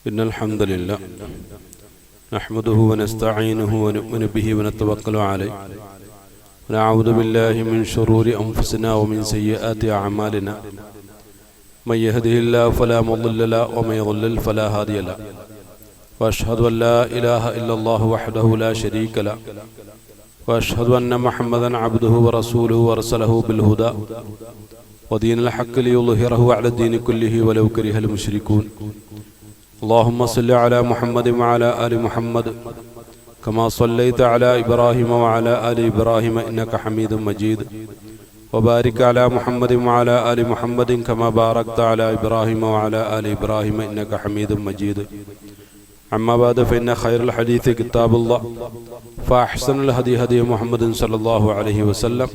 إن الحمد لله نحمده ونستعينه ونؤمن به ونتوكل عليه ونعوذ بالله من شرور أنفسنا ومن سيئات أعمالنا من يهده الله فلا مضل له ومن يضلل فلا هادي له وأشهد أن لا إله إلا الله وحده لا شريك له وأشهد أن محمدا عبده ورسوله ورسله بالهدى ودين الحق ليظهره على الدين كله ولو كره المشركون اللهم صل على محمد وعلى آل محمد كما صليت على إبراهيم وعلى آل إبراهيم إنك حميد مجيد وبارك على محمد وعلى آل محمد كما باركت على إبراهيم وعلى آل إبراهيم إنك حميد مجيد أما بعد فإن خير الحديث كتاب الله فأحسن الهدي هدي محمد صلى الله عليه وسلم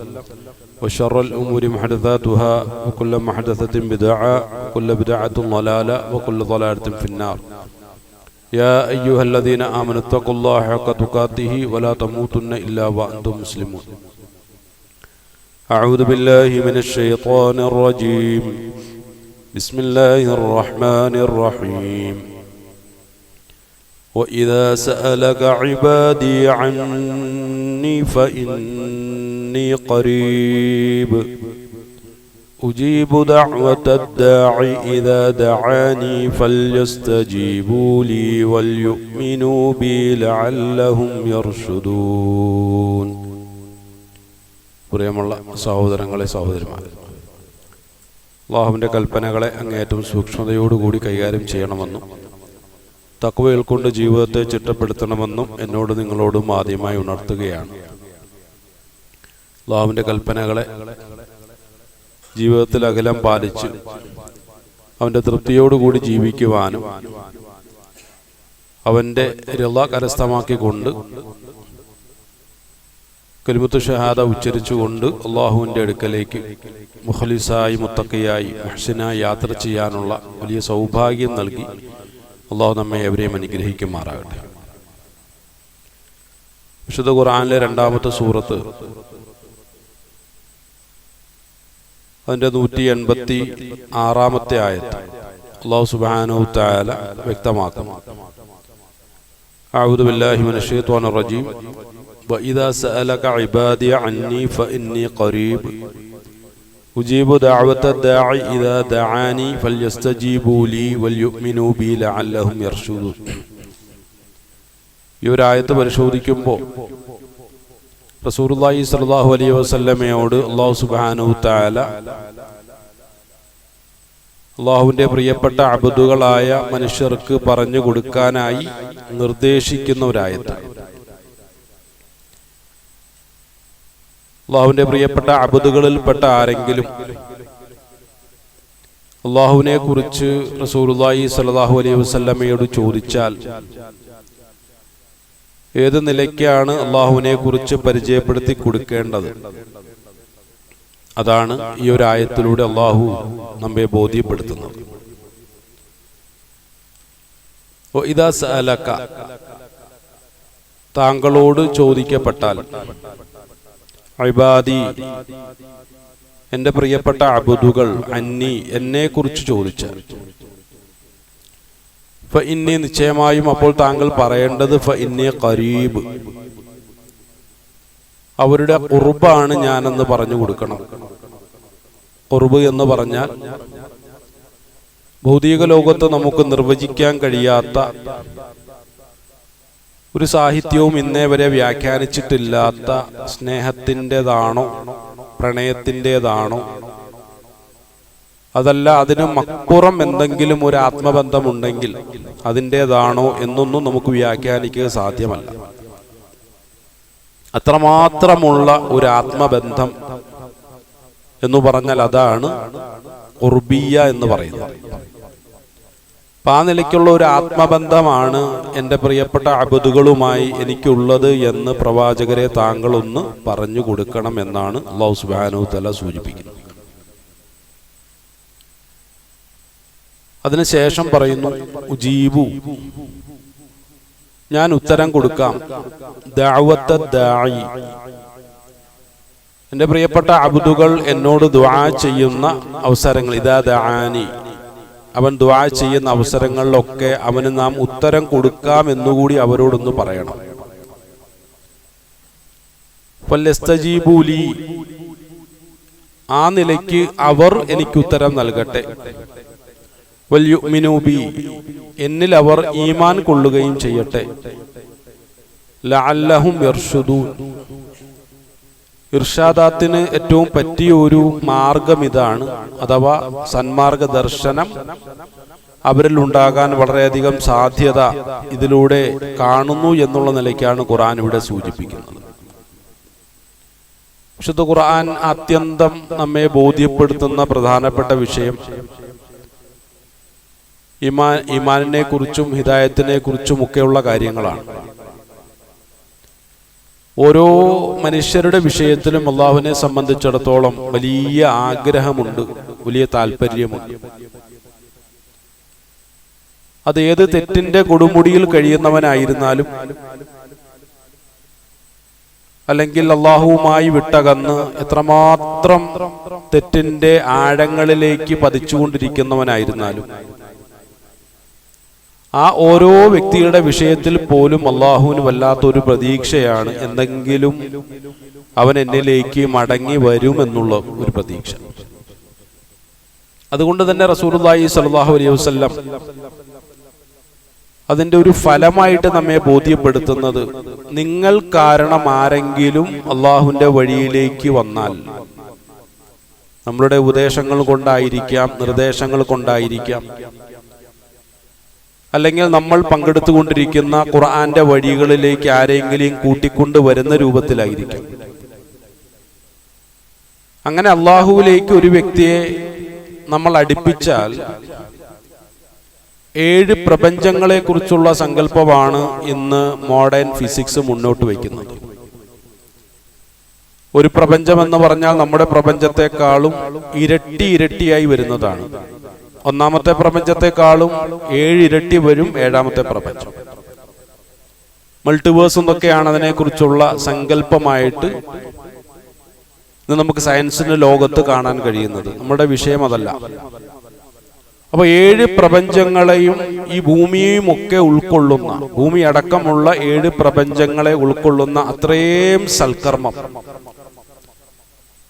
وشر الأمور محدثاتها وكل محدثة بدعة وكل بدعة ضلالة وكل ضلالة في النار يا أيها الذين آمنوا اتقوا الله حق تقاته ولا تموتن إلا وأنتم مسلمون أعوذ بالله من الشيطان الرجيم بسم الله الرحمن الرحيم وإذا سألك عبادي عني فإني قريب أجيب دعوة الداع إذا دعاني فليستجيبوا لي وليؤمنوا بي لعلهم يرشدون. പ്രിയമുള്ള സഹോദരങ്ങളെ സഹോദരിമാരെ, അല്ലാഹുവിൻ്റെ കൽപ്പനകളെ അങ്ങേയറ്റം സൂക്ഷ്മതയോടുകൂടി കൈകാര്യം ചെയ്യണമെന്നും തഖ്വയിൽ കൊണ്ട് ജീവിതത്തെ ചിട്ടപ്പെടുത്തണമെന്നും എന്നോട് നിങ്ങളോടും ആദ്യമായി ഉണർത്തുകയാണ്. അല്ലാഹുവിൻ്റെ കൽപ്പനകളെ ജീവിതത്തിൽ അകലം പാലിച്ച് അവൻ്റെ തൃപ്തിയോടുകൂടി ജീവിക്കുവാനും അവൻ്റെ റിള കരസ്ഥമാക്കിക്കൊണ്ട് കലിമത്തു ഷഹാദ ഉച്ചരിച്ചുകൊണ്ട് അള്ളാഹുവിൻ്റെ അടുക്കലേക്ക് മുഖ്ലിസായി മുത്തഖിയായി മുഹ്സിനായി യാത്ര ചെയ്യാനുള്ള വലിയ സൗഭാഗ്യം നൽകി അള്ളാഹു നമ്മെ എവരെയും അനുഗ്രഹിക്കുമാറാകട്ടെ. വിശുദ്ധ ഖുർആനിലെ 2-ാമത്തെ സൂറത്ത് അതിൻ്റെ 186-ാമത്തെ ആയത്ത് അല്ലാഹു സുബ്ഹാനഹു തആല വ്യക്തമാക്കുന്നു. അഊദു ബില്ലാഹി മിനശ് ശൈത്വാനിർ റജീം വഇദാ സഅലക ഇബാദി അന്നി ഫഇന്നി ഖരീബ് ഉജീബു ദഅവത ദാഇ ഇദാ ദഅാനി ഫൽയസ്തജീബൂ ലീ വൽയുഅ്മിനൂ ബി ലഅല്ലഹും യർഷുദൂൻ. ഈ ഒരു ആയത്ത് പരിശോധിക്കുമ്പോൾ റസൂലുള്ളാഹി സ്വല്ലല്ലാഹു അലൈഹി വസല്ലമയോട് അല്ലാഹു സുബ്ഹാനഹു തആല അല്ലാഹുവിൻ്റെ പ്രിയപ്പെട്ട അബ്ദുകളായ മനുഷ്യർക്ക് പറഞ്ഞു കൊടുക്കാനായി നിർദ്ദേശിക്കുന്ന ഒരായത്താണ്. അള്ളാഹുവിൻ്റെ പ്രിയപ്പെട്ട അബ്ദുകളിൽപ്പെട്ട ആരെങ്കിലും അള്ളാഹുവിനെ കുറിച്ച് റസൂലുള്ളാഹി സ്വല്ലല്ലാഹു അലൈഹി വസല്ലമയോട് ചോദിച്ചാൽ ഏത് നിലയ്ക്കാണ് അള്ളാഹുവിനെ കുറിച്ച് പരിചയപ്പെടുത്തി കൊടുക്കേണ്ടത്, അതാണ് ഈ ഒരു ആയത്തിലൂടെ അള്ളാഹു നമ്മെ ബോധ്യപ്പെടുത്തുന്നത്. ഇദാ സഅലക, താങ്കളോട് ചോദിക്കപ്പെട്ടാൽ, ഇബാദി, എൻ്റെ പ്രിയപ്പെട്ട അബ്ദുകൾ, അന്നി, എന്നെ കുറിച്ച് ചോദിച്ചാൽ, ഫഇന്നി, നിശ്ചയമായും അപ്പോൾ താങ്കൾ പറയേണ്ടത് ഫഇന്നി ഖരീബ്, അവരുടെ ഖുർബാണ് ഞാനെന്ന് പറഞ്ഞു കൊടുക്കണം. ഖുർബ് എന്ന് പറഞ്ഞാൽ ഭൗതിക ലോകത്ത് നമുക്ക് നിർവചിക്കാൻ കഴിയാത്ത ഒരു സാഹിത്യവും ഇന്നേ വരെ വ്യാഖ്യാനിച്ചിട്ടില്ലാത്ത സ്നേഹത്തിൻ്റെതാണോ പ്രണയത്തിൻ്റെതാണോ അതല്ല അതിന് മക്കുറം എന്തെങ്കിലും ഒരു ആത്മബന്ധമുണ്ടെങ്കിൽ അതിൻ്റെതാണോ എന്നൊന്നും നമുക്ക് വ്യാഖ്യാനിക്കുക സാധ്യമല്ല. അത്രമാത്രമുള്ള ഒരു ആത്മബന്ധം എന്ന് പറഞ്ഞാൽ അതാണ് ഖുർബിയ്യ എന്ന് പറയുന്നത്. അപ്പം ആ നിലയ്ക്കുള്ള ഒരു ആത്മബന്ധമാണ് എൻ്റെ പ്രിയപ്പെട്ട അബ്ദുകളുമായി എനിക്കുള്ളത് എന്ന് പ്രവാചകരെ താങ്കളൊന്ന് പറഞ്ഞു കൊടുക്കണം എന്നാണ് അല്ലാഹു സുബ്ഹാനഹു തആല സൂചിപ്പിക്കുന്നത്. അതിനുശേഷം പറയുന്നു ഉജീബു, ഞാൻ ഉത്തരം കൊടുക്കാം, ദഅവത ദാഇ, എൻ്റെ പ്രിയപ്പെട്ട അബ്ദുകൾ എന്നോട് ദുആ ചെയ്യുന്ന അവസരങ്ങൾ, ഇദാ ദഅാനി, അവൻ ദുആ ചെയ്യുന്ന അവസരങ്ങളിലൊക്കെ അവന് നാം ഉത്തരം കൊടുക്കാമെന്നുകൂടി അവരോടൊന്ന് പറയണം. ഫലസ്തജീബൂലി, ആ നിലയ്ക്ക് അവർ എനിക്ക് ഉത്തരം നൽകട്ടെ. വൽയുഅ്മിനൂ ബി, എന്നിൽ അവർ ഈമാൻ കൊള്ളുകയും ചെയ്യട്ടെ. ലഅല്ലഹും യർഷുദൂൻ, ഇർഷാദാത്തിന് ഏറ്റവും പറ്റിയ ഒരു മാർഗം ഇതാണ്, അഥവാ സന്മാർഗ ദർശനം അവരിൽ ഉണ്ടാകാൻ വളരെയധികം സാധ്യത ഇതിലൂടെ കാണുന്നു എന്നുള്ള നിലയ്ക്കാണ് ഖുർആൻ ഇവിടെ സൂചിപ്പിക്കുന്നത്. വിശുദ്ധ ഖുർആൻ അത്യന്തം നമ്മെ ബോധ്യപ്പെടുത്തുന്ന പ്രധാനപ്പെട്ട വിഷയം ഈമാനിനെ കുറിച്ചും ഹിദായത്തിനെ കുറിച്ചുമൊക്കെയുള്ള കാര്യങ്ങളാണ്. ഓരോ മനുഷ്യരുടെ വിഷയത്തിലും അള്ളാഹുവിനെ സംബന്ധിച്ചിടത്തോളം വലിയ ആഗ്രഹമുണ്ട്, വലിയ താല്പര്യമുണ്ട്. അത് ഏത് തെറ്റിന്റെ കൊടുമുടിയിൽ കഴിയുന്നവനായിരുന്നാലും, അല്ലെങ്കിൽ അള്ളാഹുവുമായി വിട്ടകന്ന് എത്രമാത്രം തെറ്റിന്റെ ആഴങ്ങളിലേക്ക് പതിച്ചുകൊണ്ടിരിക്കുന്നവനായിരുന്നാലും, ആ ഓരോ വ്യക്തിയുടെ വിഷയത്തിൽ പോലും അള്ളാഹുവിന് വല്ലാത്തൊരു പ്രതീക്ഷയാണ്, എന്തെങ്കിലും അവൻ എന്നിലേക്ക് മടങ്ങി വരുമെന്നുള്ള ഒരു പ്രതീക്ഷ. അതുകൊണ്ട് തന്നെ റസൂലുള്ളാഹി സ്വല്ലല്ലാഹു അലൈഹി വസല്ലം അതിന്റെ ഒരു ഫലമായിട്ട് നമ്മെ ബോധ്യപ്പെടുത്തുന്നത്, നിങ്ങൾ കാരണം ആരെങ്കിലും അള്ളാഹുവിന്റെ വഴിയിലേക്ക് വന്നാൽ, നമ്മളുടെ ഉപദേശങ്ങൾ കൊണ്ടായിരിക്കാം, നിർദ്ദേശങ്ങൾ കൊണ്ടായിരിക്കാം, അല്ലെങ്കിൽ നമ്മൾ പങ്കെടുത്തുകൊണ്ടിരിക്കുന്ന ഖുർആന്റെ വഴികളിലേക്ക് ആരെങ്കിലും കൂട്ടിക്കൊണ്ട് വരുന്ന രൂപത്തിലായിരിക്കും. അങ്ങനെ അള്ളാഹുവിലേക്ക് ഒരു വ്യക്തിയെ നമ്മൾ അടുപ്പിച്ചാൽ 7 പ്രപഞ്ചങ്ങളെ കുറിച്ചുള്ള സങ്കല്പമാണ് ഇന്ന് മോഡേൺ ഫിസിക്സ് മുന്നോട്ട് വയ്ക്കുന്നത്. ഒരു പ്രപഞ്ചം എന്ന് പറഞ്ഞാൽ നമ്മുടെ പ്രപഞ്ചത്തെക്കാളും ഇരട്ടിയായി വരുന്നതാണ്. ഒന്നാമത്തെ പ്രപഞ്ചത്തെക്കാളും 7 ഇരട്ടി വരും 7ാമത്തെ പ്രപഞ്ചം. മൾട്ടിവേഴ്സ് എന്നൊക്കെയാണ് അതിനെക്കുറിച്ചുള്ള സങ്കല്പമായിട്ട് ഇത് നമുക്ക് സയൻസിന്റെ ലോകത്ത് കാണാൻ കഴിയുന്നത്. നമ്മുടെ വിഷയം അതല്ല. അപ്പൊ 7 പ്രപഞ്ചങ്ങളെയും ഈ ഭൂമിയെയും ഒക്കെ ഉൾക്കൊള്ളുന്ന, ഭൂമി അടക്കമുള്ള 7 പ്രപഞ്ചങ്ങളെ ഉൾക്കൊള്ളുന്ന അത്രയും സൽക്കർമ്മം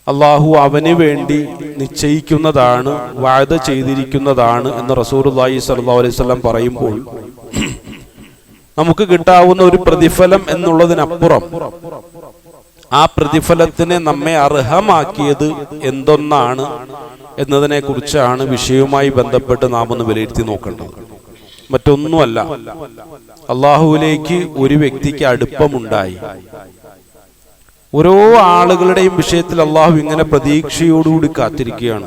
അള്ളാഹു അവന് വേണ്ടി നിശ്ചയിക്കുന്നതാണ്, വഅദ ചെയ്തിരിക്കുന്നതാണ് എന്ന് റസൂലുള്ളാഹി സ്വല്ലല്ലാഹു അലൈഹി വസല്ലം പറയുമ്പോൾ, നമുക്ക് കിട്ടാവുന്ന ഒരു പ്രതിഫലം എന്നുള്ളതിനപ്പുറം ആ പ്രതിഫലത്തിനെ നമ്മെ അർഹമാക്കിയത് എന്തൊന്നാണ് എന്നതിനെ കുറിച്ചാണ് വിഷയവുമായി ബന്ധപ്പെട്ട് നാം ഒന്ന് വിലയിരുത്തി നോക്കേണ്ടത്. മറ്റൊന്നുമല്ല, അള്ളാഹുവിലേക്ക് ഒരു വ്യക്തിക്ക് അടുപ്പമുണ്ടായി. ഓരോ ആളുകളുടെയും വിഷയത്തിൽ അള്ളാഹു ഇങ്ങനെ പ്രതീക്ഷയോടുകൂടി കാത്തിരിക്കുകയാണ്.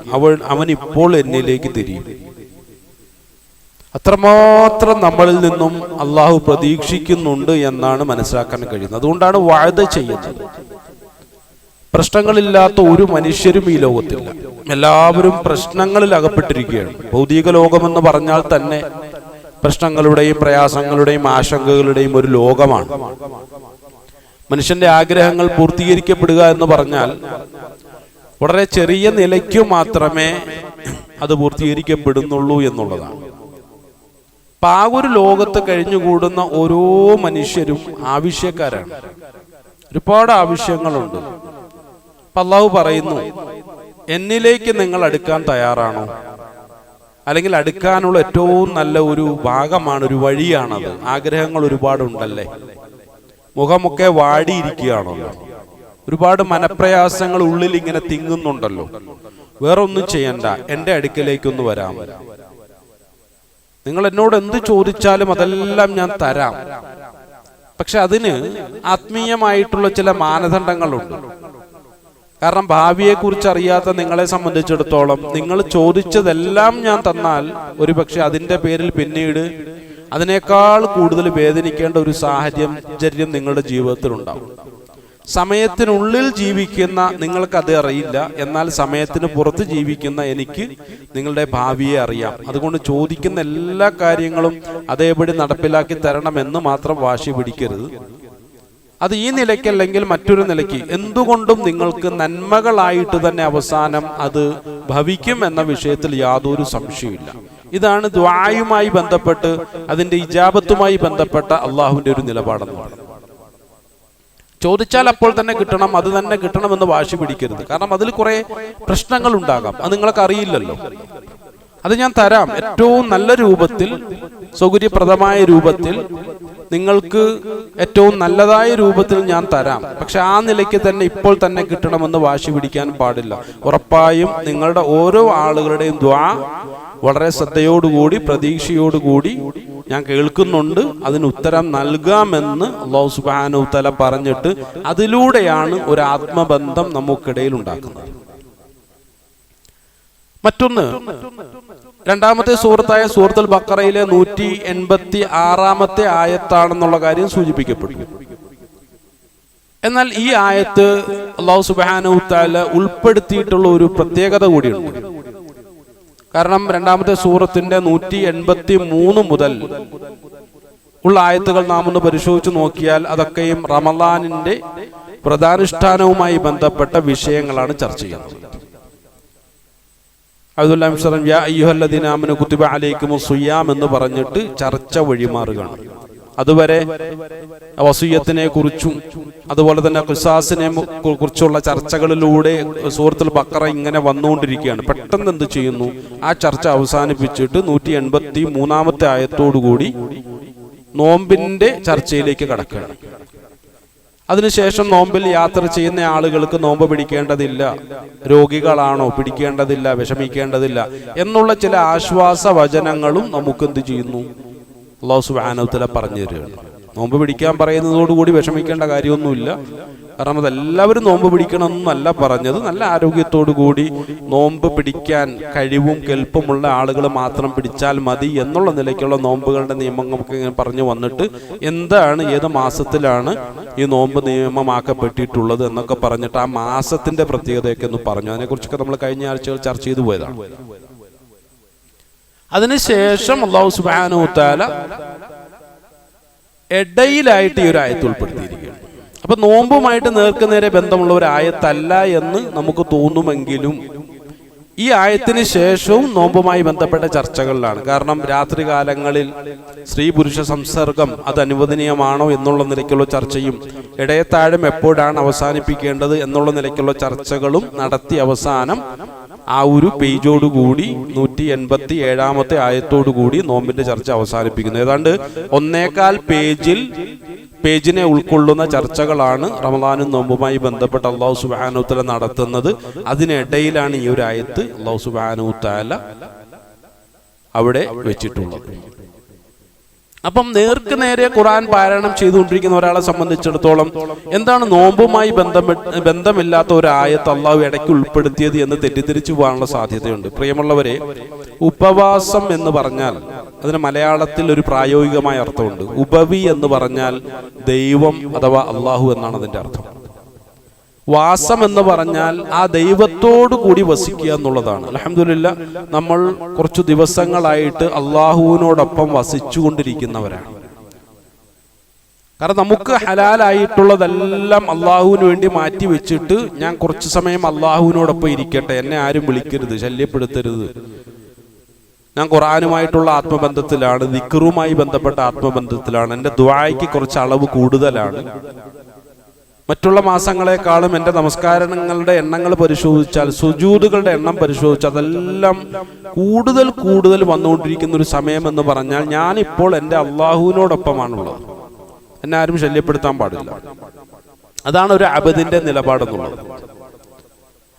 അവൻ ഇപ്പോൾ എന്നിലേക്ക് തിരിയും. അത്രമാത്രം നമ്മളിൽ നിന്നും അള്ളാഹു പ്രതീക്ഷിക്കുന്നുണ്ട് എന്നാണ് മനസ്സിലാക്കാൻ കഴിയുന്നത്. അതുകൊണ്ടാണ് വഅദ ചെയ്യുന്നത്. പ്രശ്നങ്ങളില്ലാത്ത ഒരു മനുഷ്യരും ഈ ലോകത്തില്ല. എല്ലാവരും പ്രശ്നങ്ങളിൽ അകപ്പെട്ടിരിക്കുകയാണ്. ഭൗതിക ലോകമെന്ന് പറഞ്ഞാൽ തന്നെ പ്രശ്നങ്ങളുടെയും പ്രയാസങ്ങളുടെയും ആശങ്കകളുടെയും ഒരു ലോകമാണ്. മനുഷ്യന്റെ ആഗ്രഹങ്ങൾ പൂർത്തീകരിക്കപ്പെടുക എന്ന് പറഞ്ഞാൽ വളരെ ചെറിയ നിലയ്ക്കു മാത്രമേ അത് പൂർത്തീകരിക്കപ്പെടുന്നുള്ളൂ എന്നുള്ളതാണ്. അപ്പൊ ആ ഒരു ലോകത്ത് കഴിഞ്ഞുകൂടുന്ന ഓരോ മനുഷ്യരും ആവശ്യക്കാരാണ്. ഒരുപാട് ആവശ്യങ്ങളുണ്ട്. അപ്പൊ അള്ളാഹു പറയുന്നു, എന്നിലേക്ക് നിങ്ങൾ അടുക്കാൻ തയ്യാറാണോ? അല്ലെങ്കിൽ അടുക്കാനുള്ള ഏറ്റവും നല്ല ഒരു ഭാഗമാണ്, ഒരു വഴിയാണത്. ആഗ്രഹങ്ങൾ ഒരുപാടുണ്ടല്ലേ, മുഖമൊക്കെ വാടിയിരിക്കുകയാണല്ലോ, ഒരുപാട് മനപ്രയാസങ്ങൾ ഉള്ളിൽ ഇങ്ങനെ തിങ്ങുന്നുണ്ടല്ലോ. വേറൊന്നും ചെയ്യണ്ട, എൻ്റെ അടുക്കലേക്കൊന്ന് വരാം. നിങ്ങൾ എന്നോട് എന്ത് ചോദിച്ചാലും അതെല്ലാം ഞാൻ തരാം. പക്ഷെ അതിന് ആത്മീയമായിട്ടുള്ള ചില മാനദണ്ഡങ്ങളുണ്ട്. കാരണം ഭാവിയെക്കുറിച്ച് അറിയാത്ത നിങ്ങളെ സംബന്ധിച്ചിടത്തോളം നിങ്ങൾ ചോദിച്ചതെല്ലാം ഞാൻ തന്നാൽ ഒരുപക്ഷെ അതിൻ്റെ പേരിൽ പിന്നീട് അതിനേക്കാൾ കൂടുതൽ വേദനിക്കേണ്ട ഒരു സാഹചര്യം നിങ്ങളുടെ ജീവിതത്തിൽ ഉണ്ടാവും. സമയത്തിനുള്ളിൽ ജീവിക്കുന്ന നിങ്ങൾക്കത് അറിയില്ല, എന്നാൽ സമയത്തിന് പുറത്ത് ജീവിക്കുന്ന എനിക്ക് നിങ്ങളുടെ ഭാവിയെ അറിയാം. അതുകൊണ്ട് ചോദിക്കുന്ന എല്ലാ കാര്യങ്ങളും അതേപടി നടപ്പിലാക്കി തരണമെന്ന് മാത്രം വാശി പിടിക്കരുത്. അത് ഈ നിലയ്ക്കല്ലെങ്കിൽ മറ്റൊരു നിലയ്ക്ക് എന്തുകൊണ്ടും നിങ്ങൾക്ക് നന്മകളായിട്ട് തന്നെ അവസാനം അത് ഭവിക്കും എന്ന വിഷയത്തിൽ യാതൊരു സംശയമില്ല. ഇതാണ് ദുആയുമായി ബന്ധപ്പെട്ട് അതിന്റെ ഇജാബത്തുമായി ബന്ധപ്പെട്ട അള്ളാഹുവിന്റെ ഒരു നിലപാടെന്ന് പറയുന്നത്. ചോദിച്ചാൽ അപ്പോൾ തന്നെ കിട്ടണം, അത് തന്നെ കിട്ടണമെന്ന് വാശി പിടിക്കരുത്. കാരണം അതിൽ കുറെ പ്രശ്നങ്ങൾ ഉണ്ടാകാം, അത് നിങ്ങൾക്ക് അറിയില്ലല്ലോ. അത് ഞാൻ തരാം, ഏറ്റവും നല്ല രൂപത്തിൽ, സൗകര്യപ്രദമായ രൂപത്തിൽ, നിങ്ങൾക്ക് ഏറ്റവും നല്ലതായ രൂപത്തിൽ ഞാൻ തരാം. പക്ഷെ ആ നിലയ്ക്ക് തന്നെ ഇപ്പോൾ തന്നെ കിട്ടണമെന്ന് വാശി പിടിക്കാൻ പാടില്ല. ഉറപ്പായും നിങ്ങളുടെ ഓരോ ആളുകളുടെയും ദുആ വളരെ ശ്രദ്ധയോടുകൂടി പ്രതീക്ഷയോടുകൂടി ഞാൻ കേൾക്കുന്നുണ്ട്, അതിന് ഉത്തരം നൽകാമെന്ന് അല്ലാഹു സുബ്ഹാനഹു വ തആല പറഞ്ഞിട്ട് അതിലൂടെയാണ് ഒരു ആത്മബന്ധം നമുക്കിടയിൽ ഉണ്ടാക്കുന്നത്. മറ്റൊന്ന്, രണ്ടാമത്തെ സൂറത്തായ സൂറത്തുൽ ബഖറയിലെ 186 ആയത്താണെന്നുള്ള കാര്യം സൂചിപ്പിക്കപ്പെട്ടു. എന്നാൽ ഈ ആയത്ത് അല്ലാഹു സുബ്ഹാനഹു വ തആല ഉൾപ്പെടുത്തിയിട്ടുള്ള ഒരു പ്രത്യേകത കൂടിയുണ്ട്. കാരണം രണ്ടാമത്തെ സൂറത്തിന്റെ 183 മുതൽ ഉള്ള ആയത്തുകൾ നാം ഒന്ന് പരിശോധിച്ച് നോക്കിയാൽ അതൊക്കെയും റമളാനിന്റെ പ്രധാനുഷ്ഠാനവുമായി ബന്ധപ്പെട്ട വിഷയങ്ങളാണ് ചർച്ച ചെയ്യുന്നത്. യാ അയ്യുഹല്ലദീന ആമനൂ കുതിബ അലൈക്കുമുസ് സിയാം എന്ന് പറഞ്ഞിട്ട് ചർച്ച വഴിമാറുകയാണ്. അതുവരെ വസിയ്യത്തിനെ കുറിച്ചും അതുപോലെ തന്നെ ഖിസാസിനെ കുറിച്ചുള്ള ചർച്ചകളിലൂടെ സൂറത്തുൽ ബഖറ ഇങ്ങനെ വന്നുകൊണ്ടിരിക്കുകയാണ്. പെട്ടെന്ന് എന്ത് ചെയ്യുന്നു, ആ ചർച്ച അവസാനിപ്പിച്ചിട്ട് 183 ആയത്തോടുകൂടി നോമ്പിന്റെ ചർച്ചയിലേക്ക് കടക്കുകയാണ്. അതിനുശേഷം നോമ്പിൽ യാത്ര ചെയ്യുന്ന ആളുകൾക്ക് നോമ്പ് പിടിക്കേണ്ടതില്ല, രോഗികളാണോ പിടിക്കേണ്ടതില്ല, വിഷമിക്കേണ്ടതില്ല എന്നുള്ള ചില ആശ്വാസ വചനങ്ങളും നമുക്ക് എന്ത് ചെയ്യുന്നു, അല്ലാഹു സുബ്ഹാനഹു വ തആല പറഞ്ഞു തരികയാണ്. നോമ്പ് പിടിക്കാൻ പറയുന്നതോടുകൂടി വിഷമിക്കേണ്ട കാര്യമൊന്നുമില്ല. കാരണം അതെല്ലാവരും നോമ്പ് പിടിക്കണമെന്നല്ല പറഞ്ഞത്. നല്ല ആരോഗ്യത്തോടു കൂടി നോമ്പ് പിടിക്കാൻ കഴിവും കെൽപ്പുമുള്ള ആളുകൾ മാത്രം പിടിച്ചാൽ മതി എന്നുള്ള നിലയ്ക്കുള്ള നോമ്പുകളുടെ നിയമം നമുക്ക് പറഞ്ഞു വന്നിട്ട് എന്താണ്, ഏത് മാസത്തിലാണ് ഈ നോമ്പ് നിയമമാക്കപ്പെട്ടിട്ടുള്ളത് എന്നൊക്കെ പറഞ്ഞിട്ട് ആ മാസത്തിന്റെ പ്രത്യേകതയൊക്കെ ഒന്ന് പറഞ്ഞു. അതിനെക്കുറിച്ചൊക്കെ നമ്മൾ കഴിഞ്ഞ ആഴ്ചകൾ ചർച്ച ചെയ്തു പോയതാണ്. അതിനുശേഷം അല്ലാഹു സുബ്ഹാനഹു വ തആല ഇടയിലായിട്ട് ഈ ഒരു ആയത്ത് ഉൾപ്പെടുത്തിയിരിക്കുകയാണ്. അപ്പൊ നോമ്പുമായിട്ട് നേർക്കുനേരെ ബന്ധമുള്ള ഒരു ആയത്തല്ല എന്ന് നമുക്ക് തോന്നുമെങ്കിലും ഈ ആയത്തിന് ശേഷവും നോമ്പുമായി ബന്ധപ്പെട്ട ചർച്ചകളിലാണ്. കാരണം രാത്രികാലങ്ങളിൽ സ്ത്രീ പുരുഷ സംസർഗം അത് അനുവദനീയമാണോ എന്നുള്ള നിലയ്ക്കുള്ള ചർച്ചയും ഇടയത്താഴം എപ്പോഴാണ് അവസാനിപ്പിക്കേണ്ടത് എന്നുള്ള നിലയ്ക്കുള്ള ചർച്ചകളും നടത്തി അവസാനം ആ ഒരു പേജോടുകൂടി 187 ആയത്തോടുകൂടി നോമ്പിന്റെ ചർച്ച അവസാനിപ്പിക്കുന്നു. ഏതാണ്ട് 1.25 പേജിനെ ഉൾക്കൊള്ളുന്ന ചർച്ചകളാണ് റമളാനും നോമ്പുമായി ബന്ധപ്പെട്ട് അല്ലാഹു സുബ്ഹാനഹു വ തആല നടത്തുന്നത്. അതിനിടയിലാണ് ഈ ഒരു ആയത്ത് അല്ലാഹു സുബ്ഹാനഹു വ തആല അവിടെ വെച്ചിട്ടുള്ളത്. അപ്പം നേർക്ക് നേരെ ഖുർആൻ പാരായണം ചെയ്തുകൊണ്ടിരിക്കുന്ന ഒരാളെ സംബന്ധിച്ചിടത്തോളം എന്താണ് നോമ്പുമായി ബന്ധമില്ലാത്ത ഒരു ആയത്ത് അള്ളാഹു ഇടയ്ക്ക് ഉൾപ്പെടുത്തിയത് എന്ന് തെറ്റിദ്ധരിച്ചു പോകാനുള്ള സാധ്യതയുണ്ട്. പ്രിയമുള്ളവരെ, ഉപവാസം എന്ന് പറഞ്ഞാൽ അതിന് മലയാളത്തിൽ ഒരു പ്രായോഗികമായ അർത്ഥമുണ്ട്. ഉപവി എന്ന് പറഞ്ഞാൽ ദൈവം അഥവാ അള്ളാഹു എന്നാണ് അതിന്റെ അർത്ഥം. വാസം എന്ന് പറഞ്ഞാൽ ആ ദൈവത്തോടു കൂടി വസിക്കുക എന്നുള്ളതാണ്. അൽഹംദുലില്ലാഹ്, നമ്മൾ കുറച്ചു ദിവസങ്ങളായിട്ട് അള്ളാഹുവിനോടൊപ്പം വസിച്ചുകൊണ്ടിരിക്കുന്നവരാണ്. കാരണം നമുക്ക് ഹലാലായിട്ടുള്ളതെല്ലാം അള്ളാഹുവിന് വേണ്ടി മാറ്റി വെച്ചിട്ട് ഞാൻ കുറച്ചു സമയം അള്ളാഹുവിനോടൊപ്പം ഇരിക്കട്ടെ, എന്നെ ആരും വിളിക്കരുത്, ശല്യപ്പെടുത്തരുത്, ഞാൻ ഖുർആനുമായിട്ടുള്ള ആത്മബന്ധത്തിലാണ്, ദിക്റുമായി ബന്ധപ്പെട്ട ആത്മബന്ധത്തിലാണ്, എൻ്റെ ദുആയ്ക്ക് കുറച്ച് അളവ് കൂടുതലാണ്, മറ്റുള്ള മാസങ്ങളെക്കാളും എൻ്റെ നമസ്കാരങ്ങളുടെ എണ്ണങ്ങൾ പരിശോധിച്ചാൽ, സുജൂദുകളുടെ എണ്ണം പരിശോധിച്ചാൽ അതെല്ലാം കൂടുതൽ കൂടുതൽ വന്നുകൊണ്ടിരിക്കുന്ന ഒരു സമയം എന്ന് പറഞ്ഞാൽ ഞാനിപ്പോൾ എൻ്റെ അള്ളാഹുവിനോടൊപ്പമാണുള്ളത്, എന്നെ ആരും ശല്യപ്പെടുത്താൻ പാടില്ല. അതാണ് ഒരു അബദിന്റെ നിലപാടെന്നുള്ളത്.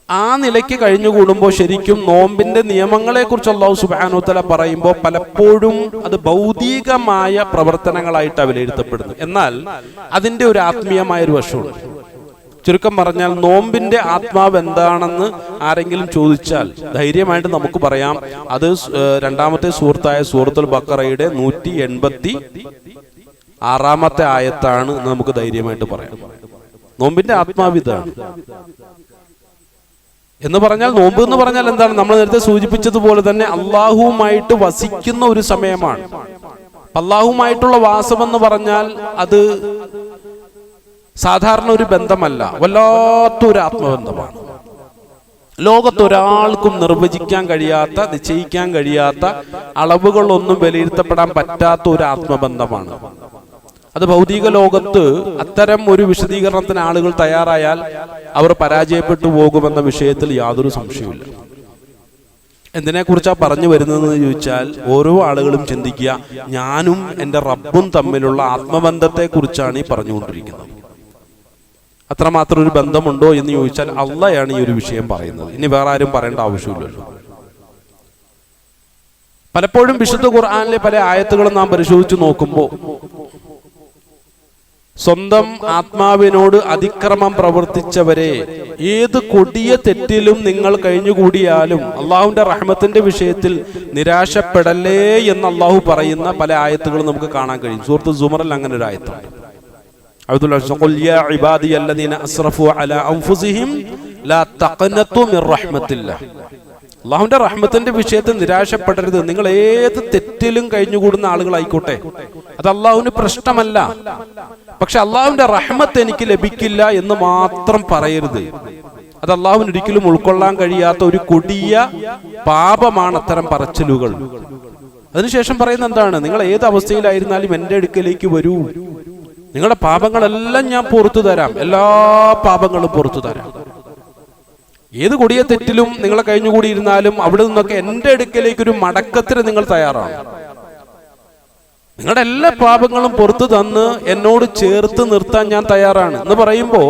ആ നിലയ്ക്ക് കഴിഞ്ഞുകൂടുമ്പോൾ ശരിക്കും നോമ്പിന്റെ നിയമങ്ങളെ കുറിച്ച് അല്ലാഹു സുബ്ഹാനഹു വ തആല പറയുമ്പോൾ പലപ്പോഴും അത് ഭൗതികമായ പ്രവർത്തനങ്ങളായിട്ടാണ് വിലയിരുത്തപ്പെടുന്നത്. എന്നാൽ അതിന്റെ ഒരു ആത്മീയമായ ഒരു വശമുണ്ട്. ചുരുക്കം പറഞ്ഞാൽ നോമ്പിന്റെ ആത്മാവ് എന്താണെന്ന് ആരെങ്കിലും ചോദിച്ചാൽ ധൈര്യമായിട്ട് നമുക്ക് പറയാം, അത് രണ്ടാമത്തെ സൂറത്തായ സൂറത്തുൽ ബഖറയുടെ 186 ആയത്താണ് എന്ന് നമുക്ക് ധൈര്യമായിട്ട് പറയാം. നോമ്പിന്റെ ആത്മാവ് ഇതാണ് എന്ന് പറഞ്ഞാൽ, നോമ്പ് എന്ന് പറഞ്ഞാൽ എന്താണ്? നമ്മൾ നേരത്തെ സൂചിപ്പിച്ചതുപോലെ തന്നെ അള്ളാഹുവുമായിട്ട് വസിക്കുന്ന ഒരു സമയമാണ്. അള്ളാഹുവുമായിട്ടുള്ള വാസം എന്ന് പറഞ്ഞാൽ അത് സാധാരണ ഒരു ബന്ധമല്ല, വല്ലാത്തൊരു ആത്മബന്ധമാണ്. ലോകത്തൊരാൾക്കും നിർവചിക്കാൻ കഴിയാത്ത, നിശ്ചയിക്കാൻ കഴിയാത്ത, അളവുകളൊന്നും വിലയിരുത്തപ്പെടാൻ പറ്റാത്ത ഒരു ആത്മബന്ധമാണ് അത്. ഭൗതിക ലോകത്ത് അത്തരം ഒരു വിശദീകരണത്തിന് ആളുകൾ തയ്യാറായാൽ അവർ പരാജയപ്പെട്ടു പോകുമെന്ന വിഷയത്തിൽ യാതൊരു സംശയവുമില്ല. എന്തിനെക്കുറിച്ചാണ് പറഞ്ഞു വരുന്നതെന്ന് ചോദിച്ചാൽ, ഓരോ ആളുകളും ചിന്തിക്കുക, ഞാനും എൻ്റെ റബ്ബും തമ്മിലുള്ള ആത്മബന്ധത്തെക്കുറിച്ചാണ് ഈ പറഞ്ഞുകൊണ്ടിരിക്കുന്നത്. അത്രമാത്രം ഒരു ബന്ധമുണ്ടോ എന്ന് ചോദിച്ചാൽ അള്ളയാണ് ഈ ഒരു വിഷയം പറയുന്നത്. ഇനി വേറെ ആരും പറയേണ്ട ആവശ്യമില്ലല്ലോ. പലപ്പോഴും വിശുദ്ധ ഖുർആനിലെ പല ആയത്തുകളും നാം പരിശോധിച്ചു നോക്കുമ്പോൾ സ്വന്തം ആത്മാവിനോട് അതിക്രമം പ്രവർത്തിച്ചവരെ, ഏത് കൊടിയ തെറ്റിലും നിങ്ങൾ കഴിഞ്ഞുകൂടിയാലും അള്ളാഹുവിന്റെ റഹ്മത്തിന്റെ വിഷയത്തിൽ നിരാശപ്പെടല്ലേ എന്ന് അള്ളാഹു പറയുന്ന പല ആയത്തുകളും നമുക്ക് കാണാൻ കഴിയും. സൂറത്ത് സുമറിൽ അങ്ങനെ ഒരു ആയത്തുണ്ട്. അള്ളാഹുവിന്റെ റഹ്മത്തിന്റെ വിഷയത്തിൽ നിരാശപ്പെടരുത്. നിങ്ങൾ ഏത് തെറ്റിലും കഴിഞ്ഞുകൂടുന്ന ആളുകളായിക്കോട്ടെ, അത് അള്ളാഹുവിന് പ്രശ്നമല്ല. പക്ഷെ അള്ളാഹുവിന്റെ റഹ്മത്ത് എനിക്ക് ലഭിക്കില്ല എന്ന് മാത്രം പറയരുത്. അത് അള്ളാഹുവിന് ഒരിക്കലും ഉൾക്കൊള്ളാൻ കഴിയാത്ത ഒരു കൊടിയ പാപമാണ് അത്തരം പറച്ചിലുകൾ. അതിനുശേഷം പറയുന്നത് എന്താണ്? നിങ്ങൾ ഏത് അവസ്ഥയിലായിരുന്നാലും എൻ്റെ അടുക്കലേക്ക് വരൂ, നിങ്ങളുടെ പാപങ്ങളെല്ലാം ഞാൻ പുറത്തു തരാം, എല്ലാ പാപങ്ങളും പുറത്തു തരാം. ഏത് കൊടിയ തെറ്റിലും നിങ്ങളെ കഴിഞ്ഞുകൂടിയിരുന്നാലും അവിടെ നിന്നൊക്കെ എൻ്റെ അടുക്കലേക്ക് ഒരു മടക്കത്തിന് നിങ്ങൾ തയ്യാറാണ്. നിങ്ങളുടെ എല്ലാ പാപങ്ങളും പുറത്തു തന്ന് എന്നോട് ചേർത്ത് നിർത്താൻ ഞാൻ തയ്യാറാണ് എന്ന് പറയുമ്പോൾ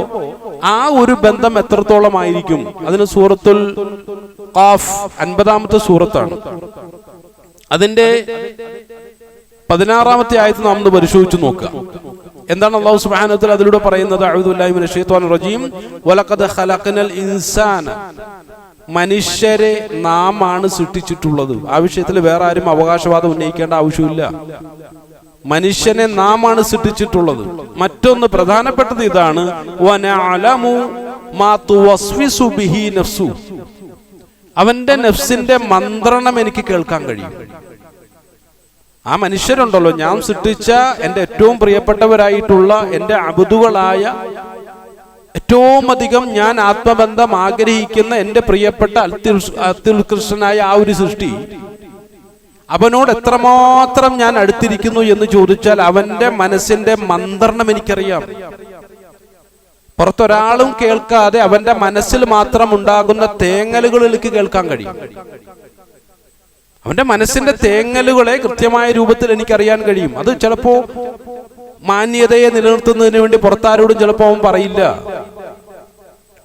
ആ ഒരു ബന്ധം എത്രത്തോളം ആയിരിക്കും? അതിന് സൂറത്തുൽ ഖാഫ് 50-ാമത്തെ സൂറത്താണ്. അതിന്റെ 16-ാമത്തെ ആയത്ത് നാം ഒന്ന് പരിശോധിച്ചു നോക്കുക. എന്താണ് അല്ലാഹു സുബ്ഹാനഹു വ തആല അതിലൂടെ പറയുന്നത്? അഊദു ബില്ലാഹി മിനശ് ശൈത്വാനിർ റജീം. വലഖദ് ഖലഖനൽ ഇൻസാന, മനുഷ്യരെ നാം ആണ് സൃഷ്ടിച്ചിട്ടുള്ളത്. ആ വിഷയത്തിൽ വേറെ ആരും അവകാശവാദം ഉന്നയിക്കേണ്ട ആവശ്യമില്ല. മനുഷ്യനെ നാം ആണ് സൃഷ്ടിച്ചിട്ടുള്ളത്. മറ്റൊന്ന് പ്രധാനപ്പെട്ടത് ഇതാണ്, വനഅലമു മാ തുവസ്വിസു ബിഹി നഫ്സു, അവന്റെ നഫ്സിന്റെ മന്ത്രണം എനിക്ക് കേൾക്കാൻ കഴിയും. ആ മനുഷ്യരുണ്ടല്ലോ, ഞാൻ സൃഷ്ടിച്ച എൻ്റെ ഏറ്റവും പ്രിയപ്പെട്ടവരായിട്ടുള്ള എൻ്റെ അബ്ദുകളായ, ഏറ്റവും അധികം ഞാൻ ആത്മബന്ധം ആഗ്രഹിക്കുന്ന എൻ്റെ പ്രിയപ്പെട്ട അത്യുത്കൃഷ്ടനായ ആ ഒരു സൃഷ്ടി, അവനോട് എത്രമാത്രം ഞാൻ അടുത്തിരിക്കുന്നു എന്ന് ചോദിച്ചാൽ അവന്റെ മനസ്സിന്റെ മന്ത്രണം എനിക്കറിയാം. പുറത്തൊരാളും കേൾക്കാതെ അവന്റെ മനസ്സിൽ മാത്രം ഉണ്ടാകുന്ന തേങ്ങലുകൾ എനിക്ക് കേൾക്കാൻ കഴിയും. അവന്റെ മനസ്സിന്റെ തേങ്ങലുകളെ കൃത്യമായ രൂപത്തിൽ എനിക്കറിയാൻ കഴിയും. അത് ചിലപ്പോ മാന്യതയെ നിലനിർത്തുന്നതിന് വേണ്ടി പുറത്താരോടും ചിലപ്പോ അവൻ പറയില്ല.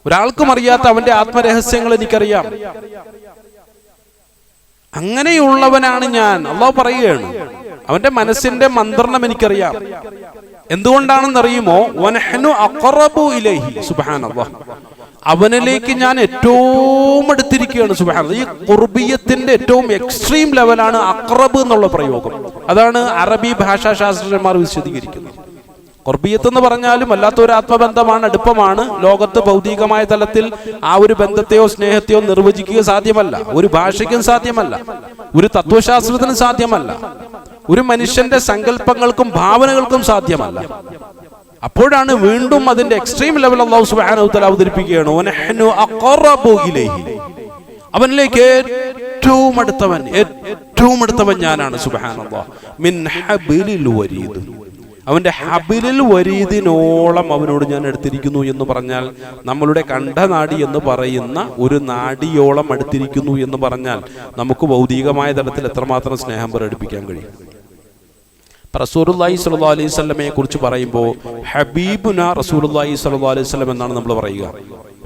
ഒരാൾക്കും അറിയാത്ത അവന്റെ ആത്മരഹസ്യങ്ങൾ എനിക്കറിയാം. അങ്ങനെയുള്ളവനാണ് ഞാൻ. അല്ലാഹു പറയുകയാണ്, അവന്റെ മനസ്സിന്റെ മന്ത്രണം എനിക്കറിയാം. എന്തുകൊണ്ടാണെന്നറിയുമോ? വനഹ്നു അഖറബു ഇലൈഹി, സുബ്ഹാനല്ലാഹ്, അവനിലേക്ക് ഞാൻ ഏറ്റവും അടുത്തിരിക്കുകയാണ്. സുബ്ഹാനല്ലാഹ്, ഈ ഖുർബിയത്തിന്റെ ഏറ്റവും എക്സ്ട്രീം ലെവലാണ് അഖറബ് എന്നുള്ള പ്രയോഗം. അതാണ് അറബി ഭാഷാ ശാസ്ത്രജ്ഞന്മാർ വിശദീകരിക്കുന്നത്. ഖുർബിയത്ത് എന്ന് പറഞ്ഞാലും വല്ലാത്തൊരു ആത്മബന്ധമാണ്, അടുപ്പമാണ്. ലോകത്ത് ഭൗതികമായ തലത്തിൽ ആ ഒരു ബന്ധത്തെയോ സ്നേഹത്തെയോ നിർവചിക്കുക സാധ്യമല്ല. ഒരു ഭാഷയ്ക്കും സാധ്യമല്ല, ഒരു തത്വശാസ്ത്രത്തിനും സാധ്യമല്ല, ഒരു മനുഷ്യന്റെ സങ്കല്പങ്ങൾക്കും ഭാവനകൾക്കും സാധ്യമല്ല. അപ്പോഴാണ് വീണ്ടും അതിന്റെ എക്സ്ട്രീം ലെവൽ അല്ലാഹു സുബ്ഹാനഹു വ തആല അവതരിപ്പിക്കുകയാണ്. വനഹ്നു അഖറബു ഇലൈഹി, അവനിലേക്ക് ഏറ്റവും അടുത്തവൻ ഞാനാണ്. സുബ്ഹാനല്ലാഹ്, മിൻ ഹബിലിൽ വരീദ്, അവന്റെ ഹബിലിൽ വരീദിനോളം അവനോട് ഞാൻ അടുത്തിരിക്കുന്നു എന്ന് പറഞ്ഞാൽ, നമ്മളുടെ കണ്ഠനാടി എന്ന് പറയുന്ന ഒരു നാടിയോളം അടുത്തിരിക്കുന്നു എന്ന് പറഞ്ഞാൽ നമുക്ക് ഭൗതികമായ തലത്തിൽ എത്രമാത്രം സ്നേഹം പ്രകടിപ്പിക്കാൻ കഴിയും. റസൂലുള്ളാഹി സ്വല്ലല്ലാഹു അലൈഹി വസല്ലമയെ കുറിച്ച് പറയുമ്പോൾ ഹബീബുന റസൂലുള്ളാഹി സ്വല്ലല്ലാഹു അലൈഹി വസല്ലം എന്നാണ് നമ്മൾ പറയുക.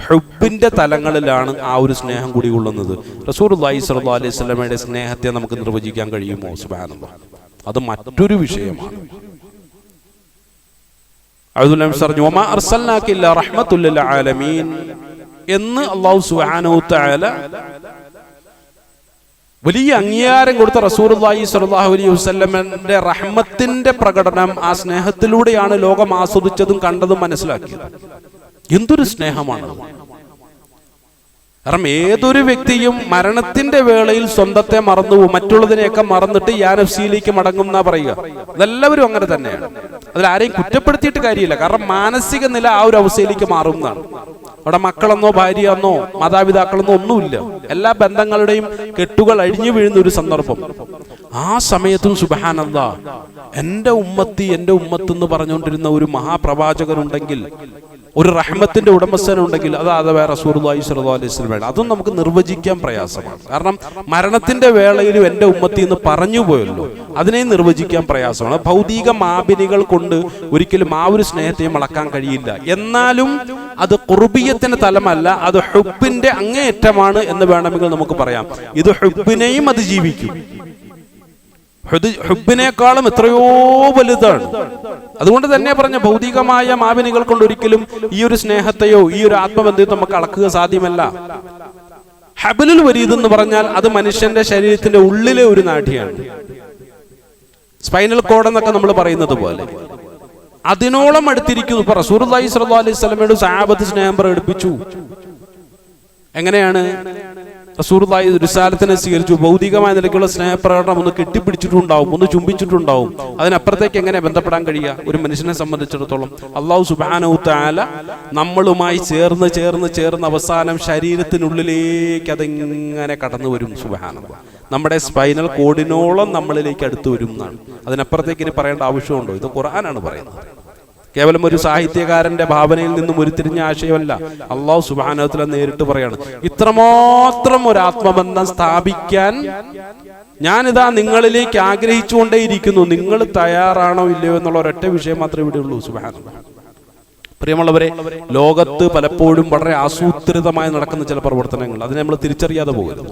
ഹുബ്ബിന്റെ തലങ്ങളിലാണ് ആ ഒരു സ്നേഹം കൂടി കൊള്ളുന്നത്. റസൂലുള്ളാഹി സ്വല്ലല്ലാഹു അലൈഹി വസല്ലമയുടെ സ്നേഹത്തെ നമുക്ക് നിർവചിക്കാൻ കഴിയുമോ? സുബ്ഹാനല്ലാഹ്, അത് മറ്റൊരു വിഷയമാണ്. എന്ന് അല്ലാഹു സുബ്ഹാനഹു തആല വലിയ അംഗീകാരം കൊടുത്ത റസൂലുള്ളാഹി സ്വല്ലല്ലാഹു അലൈഹി വസല്ലമയുടെ റഹ്മത്തിന്റെ പ്രകടനം ആ സ്നേഹത്തിലൂടെയാണ് ലോകം ആസ്വദിച്ചതും കണ്ടതും മനസ്സിലാക്കിയത്. എന്തൊരു സ്നേഹമാണ്! കാരണം ഏതൊരു വ്യക്തിയും മരണത്തിന്റെ വേളയിൽ സ്വന്തത്തെ മറന്നു, മറ്റുള്ളതിനെയൊക്കെ മറന്നിട്ട് യാ നഫ്സിയിലേക്ക് മടങ്ങും എന്നാ പറയുക. അതെല്ലാവരും അങ്ങനെ തന്നെയാണ്. അതിൽ ആരെയും കുറ്റപ്പെടുത്തിയിട്ട് കാര്യമില്ല. കാരണം മാനസിക നില ആ ഒരു അവസ്ഥയിലേക്ക് മാറുന്നതാണ്. അവിടെ മക്കളെന്നോ ഭാര്യയെന്നോ മാതാപിതാക്കളെന്നോ ഒന്നുമില്ല. എല്ലാ ബന്ധങ്ങളുടെയും കെട്ടുകൾ അഴിഞ്ഞു വീഴുന്ന ഒരു സന്ദർഭം. ആ സമയത്തും സുബ്ഹാനല്ലാഹ്, എൻ്റെ ഉമ്മത്ത് എന്ന് പറഞ്ഞുകൊണ്ടിരുന്ന ഒരു മഹാപ്രവാചകനുണ്ടെങ്കിൽ, ഒരു റഹ്മത്തിന്റെ ഉടമസ്ഥനുണ്ടെങ്കിൽ അത് അഥവാ റസൂലുള്ളാഹി സ്വല്ലല്ലാഹു അലൈഹി വസല്ലം. അതും നമുക്ക് നിർവചിക്കാൻ പ്രയാസമാണ്. കാരണം മരണത്തിന്റെ വേളയിലും എൻ്റെ ഉമ്മത്തി എന്ന് പറഞ്ഞു പോയല്ലോ, അതിനെ നിർവചിക്കാൻ പ്രയാസമാണ്. ഭൗതിക മാപിനികൾ കൊണ്ട് ഒരിക്കലും ആ ഒരു സ്നേഹത്തെയും അളക്കാൻ കഴിയില്ല. എന്നാലും അത് ഖുർബിയത്തിന്റെ തലമല്ല, അത് ഹുബ്ബിന്റെ അങ്ങേയറ്റമാണ് എന്ന് വേണമെങ്കിൽ നമുക്ക് പറയാം. ഇത് ഹുബ്ബിനെയും അത് ജീവിക്കും, ഹുബ്ബിനേക്കാളും എത്രയോ വലുതാണ്. അതുകൊണ്ട് തന്നെ പറഞ്ഞ ഭൗതികമായ മാവിനികൾ കൊണ്ട് ഒരിക്കലും ഈ ഒരു സ്നേഹത്തെയോ ഈ ഒരു ആത്മബന്ധത്തെ നമുക്ക് അളക്കുക സാധ്യമല്ല. ഹബ്ലുൽ വരീദ് എന്ന് പറഞ്ഞാൽ അത് മനുഷ്യന്റെ ശരീരത്തിന്റെ ഉള്ളിലെ ഒരു നാഡിയാണ്. സ്പൈനൽ കോഡ് എന്നൊക്കെ നമ്മൾ പറയുന്നത് പോലെ അതിനോളം അടുത്തിരിക്കുന്നു. ഇപ്പൊ റസൂലുള്ളാഹി സ്വല്ലല്ലാഹു അലൈഹി വസല്ലമയുടെ സഹാബത്ത് സ്നേഹം പ്രകടിപ്പിച്ചു. എങ്ങനെയാണ്? റസൂലുള്ളാഹി റിസാലത്തിനെ സ്വീകരിച്ചു. ഭൗതികമായ നിലയ്ക്കുള്ള സ്നേഹപ്രകടനം ഒന്ന് കെട്ടിപ്പിടിച്ചിട്ടുണ്ടാവും, ഒന്ന് ചുംബിച്ചിട്ടുണ്ടാവും. അതിനപ്പുറത്തേക്ക് എങ്ങനെ ബന്ധപ്പെടാൻ കഴിയുക ഒരു മനുഷ്യനെ സംബന്ധിച്ചിടത്തോളം? അല്ലാഹു സുബ്ഹാനഹു തആല നമ്മളുമായി ചേർന്ന് അവസാനം ശരീരത്തിനുള്ളിലേക്ക് അതിങ്ങനെ കടന്നു വരും. സുബ്ഹാനല്ലാഹ്, നമ്മുടെ സ്പൈനൽ കോഡിനോളം നമ്മളിലേക്ക് അടുത്ത് വരും എന്നാണ്. അതിനപ്പുറത്തേക്ക് ഇനി പറയേണ്ട ആവശ്യമുണ്ടോ? ഇത് ഖുർആനാണ് പറയുന്നത്. കേവലം ഒരു സാഹിത്യകാരന്റെ ഭാവനയിൽ നിന്നും ഉരുത്തിരിഞ്ഞ ആശയമല്ല. അല്ലാഹു സുബ്ഹാനഹു വതആല നേരിട്ട് പറയാണ്, ഇത്രമാത്രം ഒരു ആത്മബന്ധം സ്ഥാപിക്കാൻ ഞാനിതാ നിങ്ങളിലേക്ക് ആഗ്രഹിച്ചുകൊണ്ടേയിരിക്കുന്നു. നിങ്ങൾ തയ്യാറാണോ ഇല്ലയോ എന്നുള്ള ഒരൊറ്റ വിഷയം മാത്രമേ ഇവിടെ ഉള്ളൂ. സുബ്ഹാനല്ലാഹ്. പ്രിയമുള്ളവരെ, ലോകത്ത് പലപ്പോഴും വളരെ ആസൂത്രിതമായി നടക്കുന്ന ചില പ്രവർത്തനങ്ങൾ, അതിനെ നമ്മൾ തിരിച്ചറിയാതെ പോകരുത്.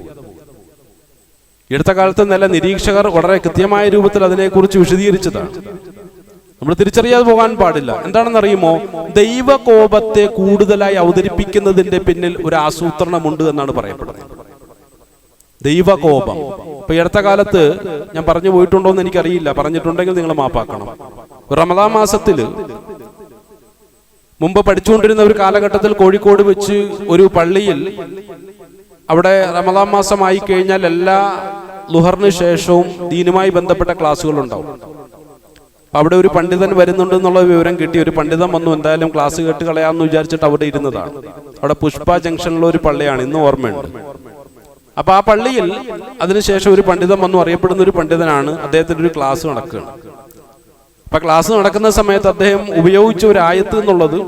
ഈ അടുത്ത കാലത്ത് നല്ല നിരീക്ഷകർ വളരെ കൃത്യമായ രൂപത്തിൽ അതിനെക്കുറിച്ച് വിശദീകരിച്ചതാണ്. നമ്മൾ തിരിച്ചറിയാതെ പോകാൻ പാടില്ല. എന്താണെന്നറിയുമോ? ദൈവകോപത്തെ കൂടുതലായി അവതരിപ്പിക്കുന്നതിന്റെ പിന്നിൽ ഒരു ആസൂത്രണമുണ്ട് എന്നാണ് പറയപ്പെടുന്നത്. ദൈവകോപം ഇപ്പൊ ഈ അടുത്ത കാലത്ത് ഞാൻ പറഞ്ഞു പോയിട്ടുണ്ടോ എന്ന് എനിക്കറിയില്ല, പറഞ്ഞിട്ടുണ്ടെങ്കിൽ നിങ്ങൾ മാപ്പാക്കണം. റമദാൻ മാസത്തില് മുമ്പ് പഠിച്ചുകൊണ്ടിരുന്ന ഒരു കാലഘട്ടത്തിൽ കോഴിക്കോട് വെച്ച് ഒരു പള്ളിയിൽ, അവിടെ റമദാൻ മാസമായി കഴിഞ്ഞാൽ എല്ലാ ളുഹറിന് ശേഷവും ദീനുമായി ബന്ധപ്പെട്ട ക്ലാസ്സുകൾ ഉണ്ടാവും. അവിടെ ഒരു പണ്ഡിതൻ വരുന്നുണ്ട് എന്നുള്ള വിവരം കിട്ടി. ഒരു പണ്ഡിതൻ വന്നു, എന്തായാലും ക്ലാസ് കേട്ട് കളയാമെന്ന് വിചാരിച്ചിട്ട് അവിടെ ഇരുന്നതാണ്. അവിടെ പുഷ്പ ജംഗ്ഷനിലുള്ള ഒരു പള്ളിയാണ്, ഇന്ന് ഓർമ്മയുണ്ട്. അപ്പൊ ആ പള്ളിയിൽ അതിനുശേഷം ഒരു പണ്ഡിതൻ വന്നു, അറിയപ്പെടുന്ന ഒരു പണ്ഡിതനാണ്. അദ്ദേഹത്തിന്റെ ഒരു ക്ലാസ് നടക്കുകയാണ്. അപ്പൊ ക്ലാസ് നടക്കുന്ന സമയത്ത് അദ്ദേഹം ഉപയോഗിച്ച ഒരു ആയത്ത് എന്നുള്ളത്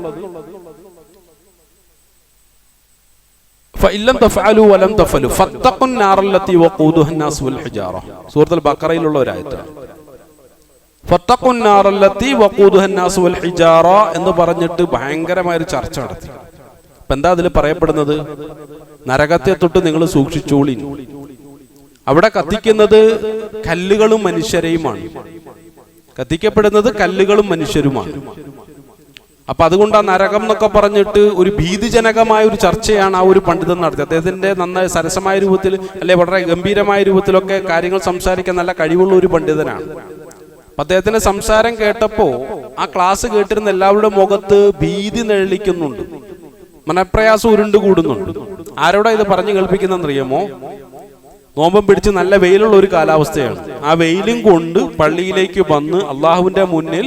സൂറത്തുൽ ബഖറയിലുള്ള ഒരു ആയത്താണ്. എന്ന് പറഞ്ഞിട്ട് ഭയങ്കരമായൊരു ചർച്ച നടത്തി. അപ്പൊ എന്താ അതിൽ പറയപ്പെടുന്നത്? നരകത്തെ തൊട്ട് നിങ്ങൾ സൂക്ഷിച്ചോളി. അവിടെ കത്തിക്കുന്നത് കല്ലുകളും മനുഷ്യരെയുമാണ്. കത്തിക്കപ്പെടുന്നത് കല്ലുകളും മനുഷ്യരുമാണ്. അപ്പൊ അതുകൊണ്ട് ആ നരകം എന്നൊക്കെ പറഞ്ഞിട്ട് ഒരു ഭീതിജനകമായ ഒരു ചർച്ചയാണ് ആ ഒരു പണ്ഡിതൻ നടത്തി. അദ്ദേഹത്തിന്റെ നന്നായി സരസമായ രൂപത്തിൽ, അല്ലെ വളരെ ഗംഭീരമായ രൂപത്തിലൊക്കെ കാര്യങ്ങൾ സംസാരിക്കാൻ നല്ല കഴിവുള്ള ഒരു പണ്ഡിതനാണ്. അദ്ദേഹത്തിന്റെ സംസാരം കേട്ടപ്പോ ആ ക്ലാസ് കേട്ടിരുന്ന എല്ലാവരുടെ മുഖത്ത് ഭീതി നിഴലിക്കുന്നുണ്ട്, മനപ്രയാസം ഉരുണ്ടുകൂടുന്നുണ്ട്. ആരോടാ ഇത് പറഞ്ഞു കേൾപ്പിക്കുന്നറിയാമോ? നോമ്പം പിടിച്ച് നല്ല വെയിലുള്ള ഒരു കാലാവസ്ഥയാണ്. ആ വെയിലും കൊണ്ട് പള്ളിയിലേക്ക് വന്ന് അള്ളാഹുവിന്റെ മുന്നിൽ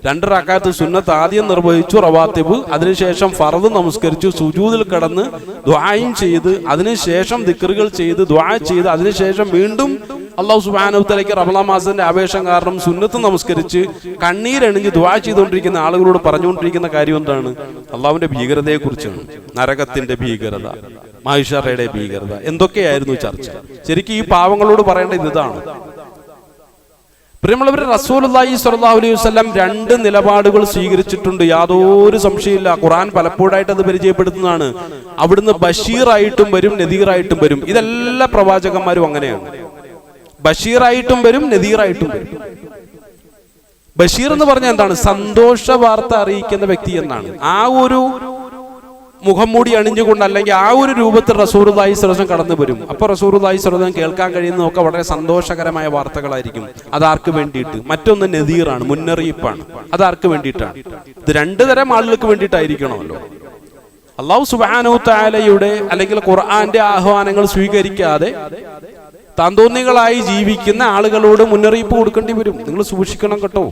2 റക്അത്ത് സുന്നത്ത് ആദ്യം നിർവഹിച്ചു, റവാത്തിബ്, അതിനുശേഷം ഫർദ് നമസ്കരിച്ചു, സുജൂദിൽ കിടന്ന് ദുആയും ചെയ്ത്, അതിനുശേഷം ദിക്റുകൾ ചെയ്ത് ദുആ ചെയ്ത്, അതിനുശേഷം വീണ്ടും അല്ലാഹു സുബ്ഹാനഹു വതആലയ്ക്ക് റമളാൻ മാസത്തിന്റെ ആവേശം കാരണം സുന്നത്ത് നമസ്കരിച്ച് കണ്ണീരണിഞ്ഞ് ദുആ ചെയ്തുകൊണ്ടിരിക്കുന്ന ആളുകളോട് പറഞ്ഞുകൊണ്ടിരിക്കുന്ന കാര്യം എന്താണ്? അള്ളാഹുവിന്റെ ഭീകരതയെ കുറിച്ചാണ്. നരകത്തിന്റെ ഭീകരത, മഹ്ശറയുടെ ഭീകരത, എന്തൊക്കെയായിരുന്നു ചർച്ച. ശരിക്കും ഈ പാവങ്ങളോട് പറയേണ്ടത് ഇതാണ്. പ്രിയമുള്ളവരെ, റസൂലുള്ളാഹി സ്വല്ലല്ലാഹു അലൈഹി വസല്ലം 2 നിലപാടുകൾ സ്വീകരിച്ചിട്ടുണ്ട്, യാതൊരു സംശയമില്ല. ഖുർആൻ പലപ്പോഴായിട്ട് അത് പരിചയപ്പെടുത്തുന്നതാണ്. അവിടുന്ന് ബഷീറായിട്ടും വരും, നദീറായിട്ടും വരും. ഇതെല്ലാ പ്രവാചകന്മാരും അങ്ങനെയാണ്. ബഷീറായിട്ടും വരും, നദീറായിട്ടും വരും. ബഷീർ എന്ന് പറഞ്ഞാൽ എന്താണ്? സന്തോഷ വാർത്ത അറിയിക്കുന്ന വ്യക്തി എന്നാണ്. ആ ഒരു മുഖം മൂടി അണിഞ്ഞുകൊണ്ട്, അല്ലെങ്കിൽ ആ ഒരു രൂപത്തിൽ റസൂലുള്ളാഹി സ്വല്ലല്ലാഹു അലൈഹി വസല്ലം കടന്നു വരും. അപ്പോൾ റസൂലുള്ളാഹി സ്വല്ലല്ലാഹു അലൈഹി വസല്ലം കേൾക്കാൻ കഴിയുന്നതൊക്കെ വളരെ സന്തോഷകരമായ വാർത്തകളായിരിക്കും. അതാർക്ക് വേണ്ടിയിട്ട്? മറ്റൊന്ന് നദീറാണ്, മുന്നറിയിപ്പാണ്. അതാർക്ക് വേണ്ടിയിട്ടാണ്? ഇത് 2 തരം ആളുകൾക്ക് വേണ്ടിയിട്ടായിരിക്കണമല്ലോ. അല്ലാഹു സുബ്ഹാനഹു തആലയുടെ അല്ലെങ്കിൽ ഖുർആന്റെ ആഹ്വാനങ്ങൾ സ്വീകരിക്കാതെ താന്തോന്നികളായി ജീവിക്കുന്ന ആളുകളോട് മുന്നറിയിപ്പ് കൊടുക്കേണ്ടി വരും. നിങ്ങൾ സൂക്ഷിക്കണം കേട്ടോ,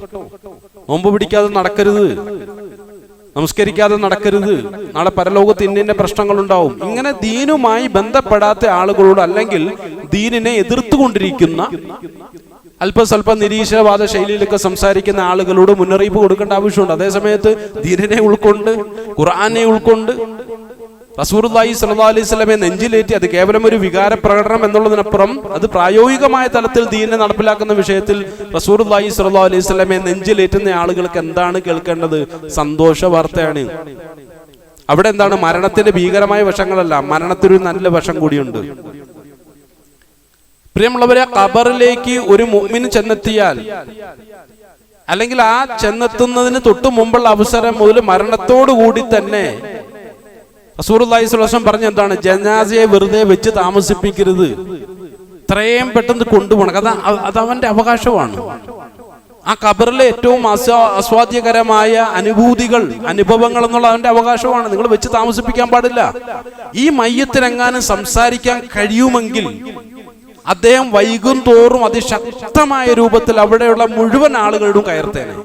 നോമ്പ് പിടിക്കാതെ നടക്കരുത്, നമസ്കരിക്കാതെ നടക്കരുത്, നാളെ പരലോകത്ത് ഇന്ന പ്രശ്നങ്ങളുണ്ടാവും. ഇങ്ങനെ ദീനുമായി ബന്ധപ്പെടാത്ത ആളുകളോട് അല്ലെങ്കിൽ ദീനിനെ എതിർത്തുകൊണ്ടിരിക്കുന്ന അല്പസ്വല്പം നിരീശ്വരവാദ ശൈലിയിലൊക്കെ സംസാരിക്കുന്ന ആളുകളോട് മുന്നറിയിപ്പ് കൊടുക്കേണ്ട ആവശ്യമുണ്ട്. അതേസമയത്ത് ദീനിനെ ഉൾക്കൊണ്ട്, ഖുർആനെ ഉൾക്കൊണ്ട്, റസൂലുള്ളാഹി സ്വല്ലല്ലാഹു അലൈഹി വസല്ലമയെ നെഞ്ചിലേറ്റി അത് കേവലം ഒരു വികാര പ്രകടനം എന്നുള്ളതിനപ്പുറം അത് പ്രായോഗികമായ തലത്തിൽ ദീനിനെ നടപ്പിലാക്കുന്ന വിഷയത്തിൽ റസൂലുള്ളാഹി സ്വല്ലല്ലാഹു അലൈഹി വസല്ലമയെ നെഞ്ചിലേറ്റുന്ന ആളുകൾക്ക് എന്താണ് കേൾക്കേണ്ടത്? സന്തോഷ വാർത്തയാണ്. അവിടെ എന്താണ്? മരണത്തിന്റെ ഭീകരമായ വശങ്ങളല്ല, മരണത്തിനൊരു നല്ല വശം കൂടിയുണ്ട്. പ്രിയമുള്ളവരെ, ഖബറിലേക്ക് ഒരു മുഅ്മിൻ ചെന്നെത്തിയാൽ, അല്ലെങ്കിൽ ആ ചെന്നെത്തുന്നതിന് തൊട്ടു മുമ്പുള്ള അവസരം മുതൽ മരണത്തോടു കൂടി തന്നെ റസൂലുള്ളാഹി സ്വല്ലല്ലാഹു അലൈഹി വസല്ലം പറഞ്ഞ എന്താണ്? ജനാസയെ വെറുതെ വെച്ച് താമസിപ്പിക്കരുത്, ഇത്രയും പെട്ടെന്ന് കൊണ്ടുപോകണം. അത് അവന്റെ അവകാശമാണ്. ആ ഖബറിലെ ഏറ്റവും ആസ്വാദ്യകരമായ അനുഭവങ്ങൾ എന്നുള്ള അവന്റെ അവകാശമാണ്. നിങ്ങൾ വെച്ച് താമസിപ്പിക്കാൻ പാടില്ല. ഈ മയ്യത്തിനെങ്ങാനും സംസാരിക്കാൻ കഴിയുമെങ്കിൽ അദ്ദേഹം വൈകും തോറും അതിശക്തമായ രൂപത്തിൽ അവിടെയുള്ള മുഴുവൻ ആളുകളുടെ കയർത്തേനെ.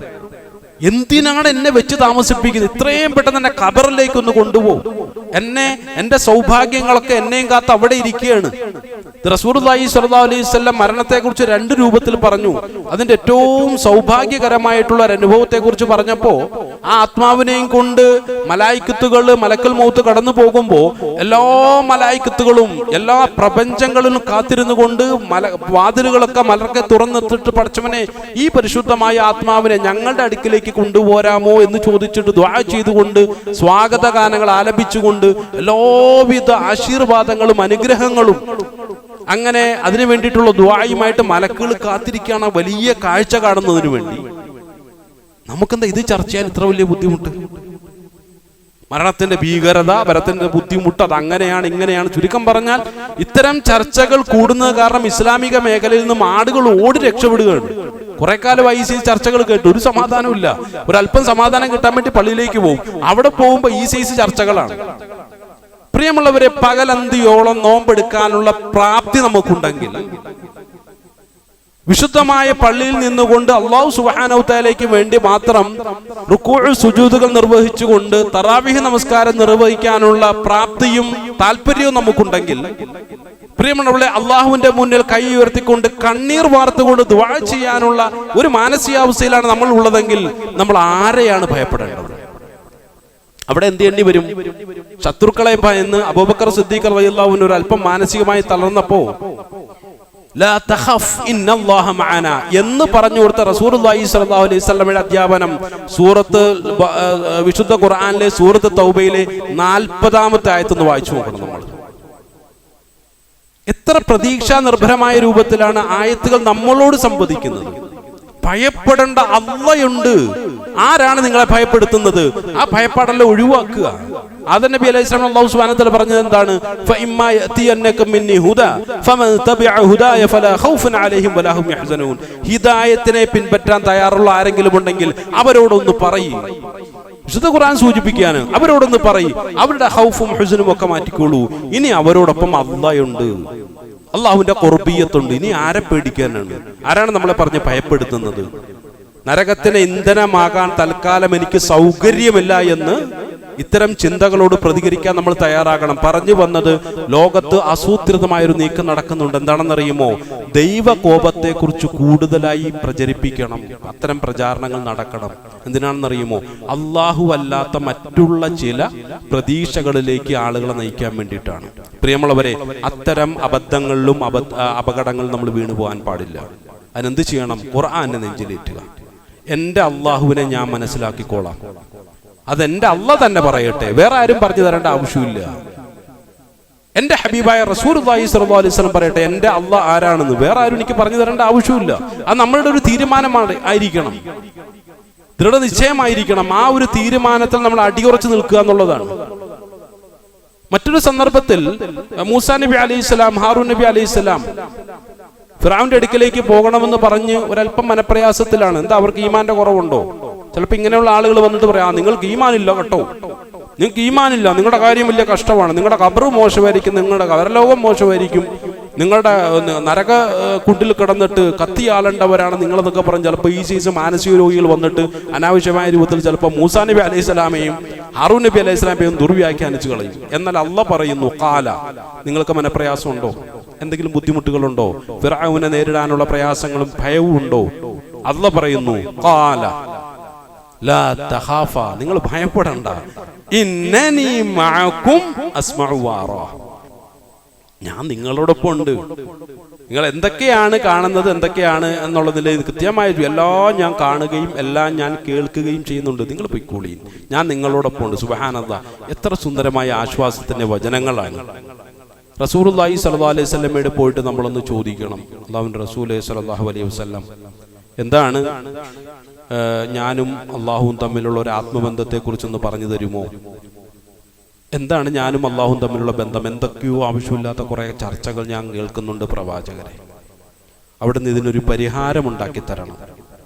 എന്തിനാണ് എന്നെ വെച്ച് താമസിപ്പിക്കുന്നത്? ഇത്രയും പെട്ടെന്ന് എന്നെ ഖബറിലേക്ക് ഒന്ന് കൊണ്ടുപോകും. എന്റെ സൗഭാഗ്യങ്ങളൊക്കെ എന്നെയും കാത്ത് അവിടെ ഇരിക്കുകയാണ്. റസൂലുള്ളാഹി സ്വല്ലല്ലാഹു അലൈഹി വസല്ലം മരണത്തെക്കുറിച്ച് രണ്ട് രൂപത്തിൽ പറഞ്ഞു. അതിന്റെ ഏറ്റവും സൗഭാഗ്യകരമായിട്ടുള്ള ഒരു അനുഭവത്തെക്കുറിച്ച് പറഞ്ഞപ്പോ, ആ ആത്മാവിനെയും കൊണ്ട് മലായിക്കത്തുകൾ മലക്കൽ മൗത്ത് കടന്നു പോകുമ്പോ എല്ലാ മലായിക്കത്തുകളും എല്ലാ പ്രപഞ്ചങ്ങളിലും കാത്തിരുന്നു കൊണ്ട് വാതിലുകളൊക്കെ മലർക്കെ തുറന്നിട്ടിട്ട്, പടച്ചവനെ, ഈ പരിശുദ്ധമായ ആത്മാവിനെ ഞങ്ങളുടെ അടുക്കിലേക്ക് കൊണ്ടുപോരാമോ എന്ന് ചോദിച്ചിട്ട് ദുആ ചെയ്തുകൊണ്ട്, സ്വാഗത ഗാനങ്ങൾ ആലപിച്ചുകൊണ്ട്, എല്ലാവിധ ആശീർവാദങ്ങളും അനുഗ്രഹങ്ങളും, അങ്ങനെ അതിനു വേണ്ടിയിട്ടുള്ള ദുആയുമായിട്ട് മലക്കുകൾ കാത്തിരിക്കുകയാണ്, വലിയ കാഴ്ച കാണുന്നതിന് വേണ്ടി. നമുക്കെന്താ ഇത് ചർച്ച ചെയ്യാൻ ഇത്ര വലിയ ബുദ്ധിമുട്ട്? മരണത്തിന്റെ ഭീകരത, മരണത്തിന്റെ ബുദ്ധിമുട്ട്, അത് അങ്ങനെയാണ് ഇങ്ങനെയാണ്. ചുരുക്കം പറഞ്ഞാൽ, ഇത്തരം ചർച്ചകൾ കൂടുന്നത് കാരണം ഇസ്ലാമിക മേഖലയിൽ നിന്നും ആളുകൾ ഓടി രക്ഷപ്പെടുകയാണ്. കുറെ കാലമായി ഈ ചർച്ചകൾ കേട്ട് ഒരു സമാധാനമില്ല. ഒരല്പം സമാധാനം കിട്ടാൻ വേണ്ടി പള്ളിയിലേക്ക് പോകും. അവിടെ പോകുമ്പോ ഈ സൈസ് ചർച്ചകളാണ്. പ്രിയമുള്ളവരെ, പകലന്തിയോളം നോമ്പെടുക്കാനുള്ള പ്രാപ്തി നമുക്കുണ്ടെങ്കിൽ, വിശുദ്ധമായ പള്ളിയിൽ നിന്നുകൊണ്ട് അല്ലാഹു സുബ്ഹാനഹു തആലയ്ക്ക് വേണ്ടി മാത്രം റുകൂഉ സുജൂദുകൾ നിർവഹിച്ചുകൊണ്ട് തറാവീഹ് നമസ്കാരം നിർവഹിക്കാനുള്ള പ്രാപ്തിയും താല്പര്യവും നമുക്കുണ്ടെങ്കിൽ, പ്രിയമുള്ളവരെ, അള്ളാഹുവിന്റെ മുന്നിൽ കൈ ഉയർത്തിക്കൊണ്ട് കണ്ണീർ വാർത്തുകൊണ്ട് ദുആ ചെയ്യാനുള്ള ഒരു മാനസികാവസ്ഥയിലാണ് നമ്മൾ ഉള്ളതെങ്കിൽ, നമ്മൾ ആരെയാണ് ഭയപ്പെടേണ്ടത്? അവിടെ എന്ത് ചെയ്യേണ്ടി വരും? ശത്രുക്കളെ ഭയന്ന് അബൂബക്കർ സിദ്ദീഖ് റളിയല്ലാഹു അൻഹു ഒരു അല്പം മാനസികമായി തളർന്നപ്പോ ലാ തഖഫ് ഇന്നല്ലാഹ മഅനാ എന്ന് പറഞ്ഞു കൊടുത്ത റസൂലുള്ളാഹി സ്വല്ലല്ലാഹു അലൈഹി വസല്ലമയുടെ അധ്യാപനം വിശുദ്ധ ഖുർആനിലെ സൂറത്ത് തൗബയിലെ 40-ാമത്തെ ആയത്ത് വായിച്ചു നോക്കണം. നമ്മൾ എത്ര പ്രതീക്ഷാ നിർഭരമായ രൂപത്തിലാണ് ആയത്തുകൾ നമ്മളോട് സംവദിക്കുന്നത്. ഭയപ്പെടേണ്ട അള്ളയുണ്ട്. ആരാണ് നിങ്ങളെ ഭയപ്പെടുത്തുന്നത്? ആ ഭയപ്പാടെല്ലാം ഒഴിവാക്കുക. ആദം നബി അലൈഹി സ്വലാം അല്ലാഹു സുബ്ഹാനഹു വ തആല പറഞ്ഞത് എന്താണ്? ഫഇമ്മാ യഅതിയന്നകും മിന്നി ഹുദാ ഫമൻ തബിഅ ഹുദായ ഫലാ ഖൗഫുൻ അലൈഹിം വലാ ഹും യഹ്സനൂൻ. ഹിദായത്തിനെ പിൻപറ്റാൻ തയ്യാറുള്ള ആരെങ്കിലും ഉണ്ടെങ്കിൽ അവരോടൊന്ന് പറയൂ. വിശുദ്ധ ഖുർആൻ സൂചിപ്പിക്കുകയാണ്, അവരോടൊന്ന് പറയൂ, അവരുടെ ഖൗഫും ഹുസ്നും ഒക്കെ മാറ്റിക്കോളൂ. ഇനി അവരോടൊപ്പം അല്ലാഹുണ്ട്, അള്ളാഹുവിന്റെ ഖുർബിയത്തുണ്ട്. ഇനി ആരെ പേടിക്കാനാണ്? ആരാണ് നമ്മളെ പറഞ്ഞ് ഭയപ്പെടുത്തുന്നത്? നരകത്തിന് ഇന്ധനമാകാൻ തൽക്കാലം എനിക്ക് സൗകര്യമില്ല എന്ന് ഇത്തരം ചിന്തകളോട് പ്രതികരിക്കാൻ നമ്മൾ തയ്യാറാകണം. പറഞ്ഞു വന്നത്, ലോകത്ത് ആസൂത്രിതമായൊരു നീക്കം നടക്കുന്നുണ്ട്. എന്താണെന്നറിയുമോ? ദൈവകോപത്തെ കുറിച്ച് കൂടുതലായി പ്രചരിപ്പിക്കണം. അത്തരം പ്രചാരണങ്ങൾ നടക്കണം. എന്തിനാണെന്നറിയുമോ? അല്ലാഹു അല്ലാത്ത മറ്റുള്ള ചില പ്രതീക്ഷകളിലേക്ക് ആളുകളെ നയിക്കാൻ വേണ്ടിയിട്ടാണ്. പ്രിയമുള്ളവരെ, അത്തരം അബദ്ധങ്ങളിലും അപകടങ്ങളും നമ്മൾ വീണു പോകാൻ പാടില്ല. അതിനെന്ത് ചെയ്യണം? ഖുർആനെ നെഞ്ചിലേറ്റുക. എന്റെ അള്ളാഹുവിനെ ഞാൻ മനസ്സിലാക്കിക്കോളാം. അതെന്റെ അള്ളാഹ് തന്നെ പറയട്ടെ, വേറെ ആരും പറഞ്ഞു തരേണ്ട ആവശ്യമില്ല. എന്റെ ഹബീബായ റസൂലുള്ളാഹി സ്വല്ലല്ലാഹു അലൈഹി വസല്ലം പറയട്ടെ, എന്റെ അള്ളാഹ് ആരാണെന്ന് വേറെ ആരും എനിക്ക് പറഞ്ഞു തരേണ്ട ആവശ്യമില്ല. അത് നമ്മളുടെ ഒരു തീരുമാനമാണ് ആയിരിക്കണം, ദൃഢനിശ്ചയമായിരിക്കണം. ആ ഒരു തീരുമാനത്തിൽ നമ്മൾ അടിയുറച്ചു നിൽക്കുക എന്നുള്ളതാണ്. മറ്റൊരു സന്ദർഭത്തിൽ മൂസാ നബി അലൈഹിസ്സലാം, ഹാറൂൻ നബി അലൈഹിസ്സലാം ഫിറഔന്റെ അടുക്കലേക്ക് പോകണമെന്ന് പറഞ്ഞ് ഒരല്പം മനപ്രയാസത്തിലാണ്. എന്താ, അവർക്ക് ഈമാന്റെ കുറവുണ്ടോ? ചിലപ്പോൾ ഇങ്ങനെയുള്ള ആളുകൾ വന്നിട്ട് പറയാം, നിങ്ങൾക്ക് ഈമാനില്ല കേട്ടോ, നിങ്ങൾക്ക് ഈമാനില്ല, നിങ്ങളുടെ കാര്യം വലിയ കഷ്ടമാണ്, നിങ്ങളുടെ ഖബർ മോശമായിരിക്കും, നിങ്ങളുടെ പരലോകം മോശമായിരിക്കും നിങ്ങളുടെ നരക കുണ്ടിൽ കിടന്നിട്ട് കത്തിയാളേണ്ടവരാണ് നിങ്ങളെന്നൊക്കെ പറഞ്ഞ് ചിലപ്പോൾ ഈ സീസൺ മാനസിക രോഗികൾ വന്നിട്ട് അനാവശ്യമായ രൂപത്തിൽ ചിലപ്പോൾ മൂസാ നബി അലൈഹി സ്വലാമയും ഹാറൂൻ നബി അലൈഹി സ്വലാമയും ദുർവ്യാഖ്യാനിച്ചു കളയും. എന്നാൽ അള്ളാഹ് പറയുന്നു, ഖാല, നിങ്ങൾക്ക് മനപ്രയാസമുണ്ടോ? എന്തെങ്കിലും ബുദ്ധിമുട്ടുകളുണ്ടോ? ഫിർഔനെ നേരിടാനുള്ള പ്രയാസങ്ങളും ഭയവും ഉണ്ടോ? അള്ളാഹ് പറയുന്നു, ഖാല ലാ തഖാഫ, നിങ്ങൾ ഭയപ്പെടണ്ട, ഇന്നനി മഅകും അസ്മഉ വഅറാ, ഞാൻ നിങ്ങളോടൊപ്പം ഉണ്ട്. നിങ്ങൾ എന്തൊക്കെയാണ് കാണുന്നത്, എന്തൊക്കെയാണ് എന്നുള്ളതിൽ കൃത്യമായ എല്ലാം ഞാൻ കാണുകയും എല്ലാം ഞാൻ കേൾക്കുകയും ചെയ്യുന്നുണ്ട്. നിങ്ങൾ പൊയ്ക്കോളീ, ഞാൻ നിങ്ങളോടൊപ്പം ഉണ്ട്. സുബ്ഹാനല്ലാഹ്, എത്ര സുന്ദരമായ ആശ്വാസത്തിന്റെ വചനങ്ങളാണ്. റസൂലുള്ളാഹി സ്വല്ലല്ലാഹു അലൈഹി വസല്ലമയോട് പോയിട്ട് നമ്മളൊന്ന് ചോദിക്കണം, അല്ലാഹുവിന്റെ റസൂൽ സ്വല്ലല്ലാഹു അലൈഹി വസല്ലം, എന്താണ് ഞാനും അള്ളാഹുവും തമ്മിലുള്ള ഒരു ആത്മബന്ധത്തെക്കുറിച്ചൊന്ന് പറഞ്ഞു തരുമോ? എന്താണ് ഞാനും അള്ളാഹുവും തമ്മിലുള്ള ബന്ധം? എന്തൊക്കെയോ ആവശ്യമില്ലാത്ത കുറേ ചർച്ചകൾ ഞാൻ കേൾക്കുന്നുണ്ട് പ്രവാചകരെ. അവിടുന്ന് ഇതിനൊരു പരിഹാരമുണ്ടാക്കി തരണം.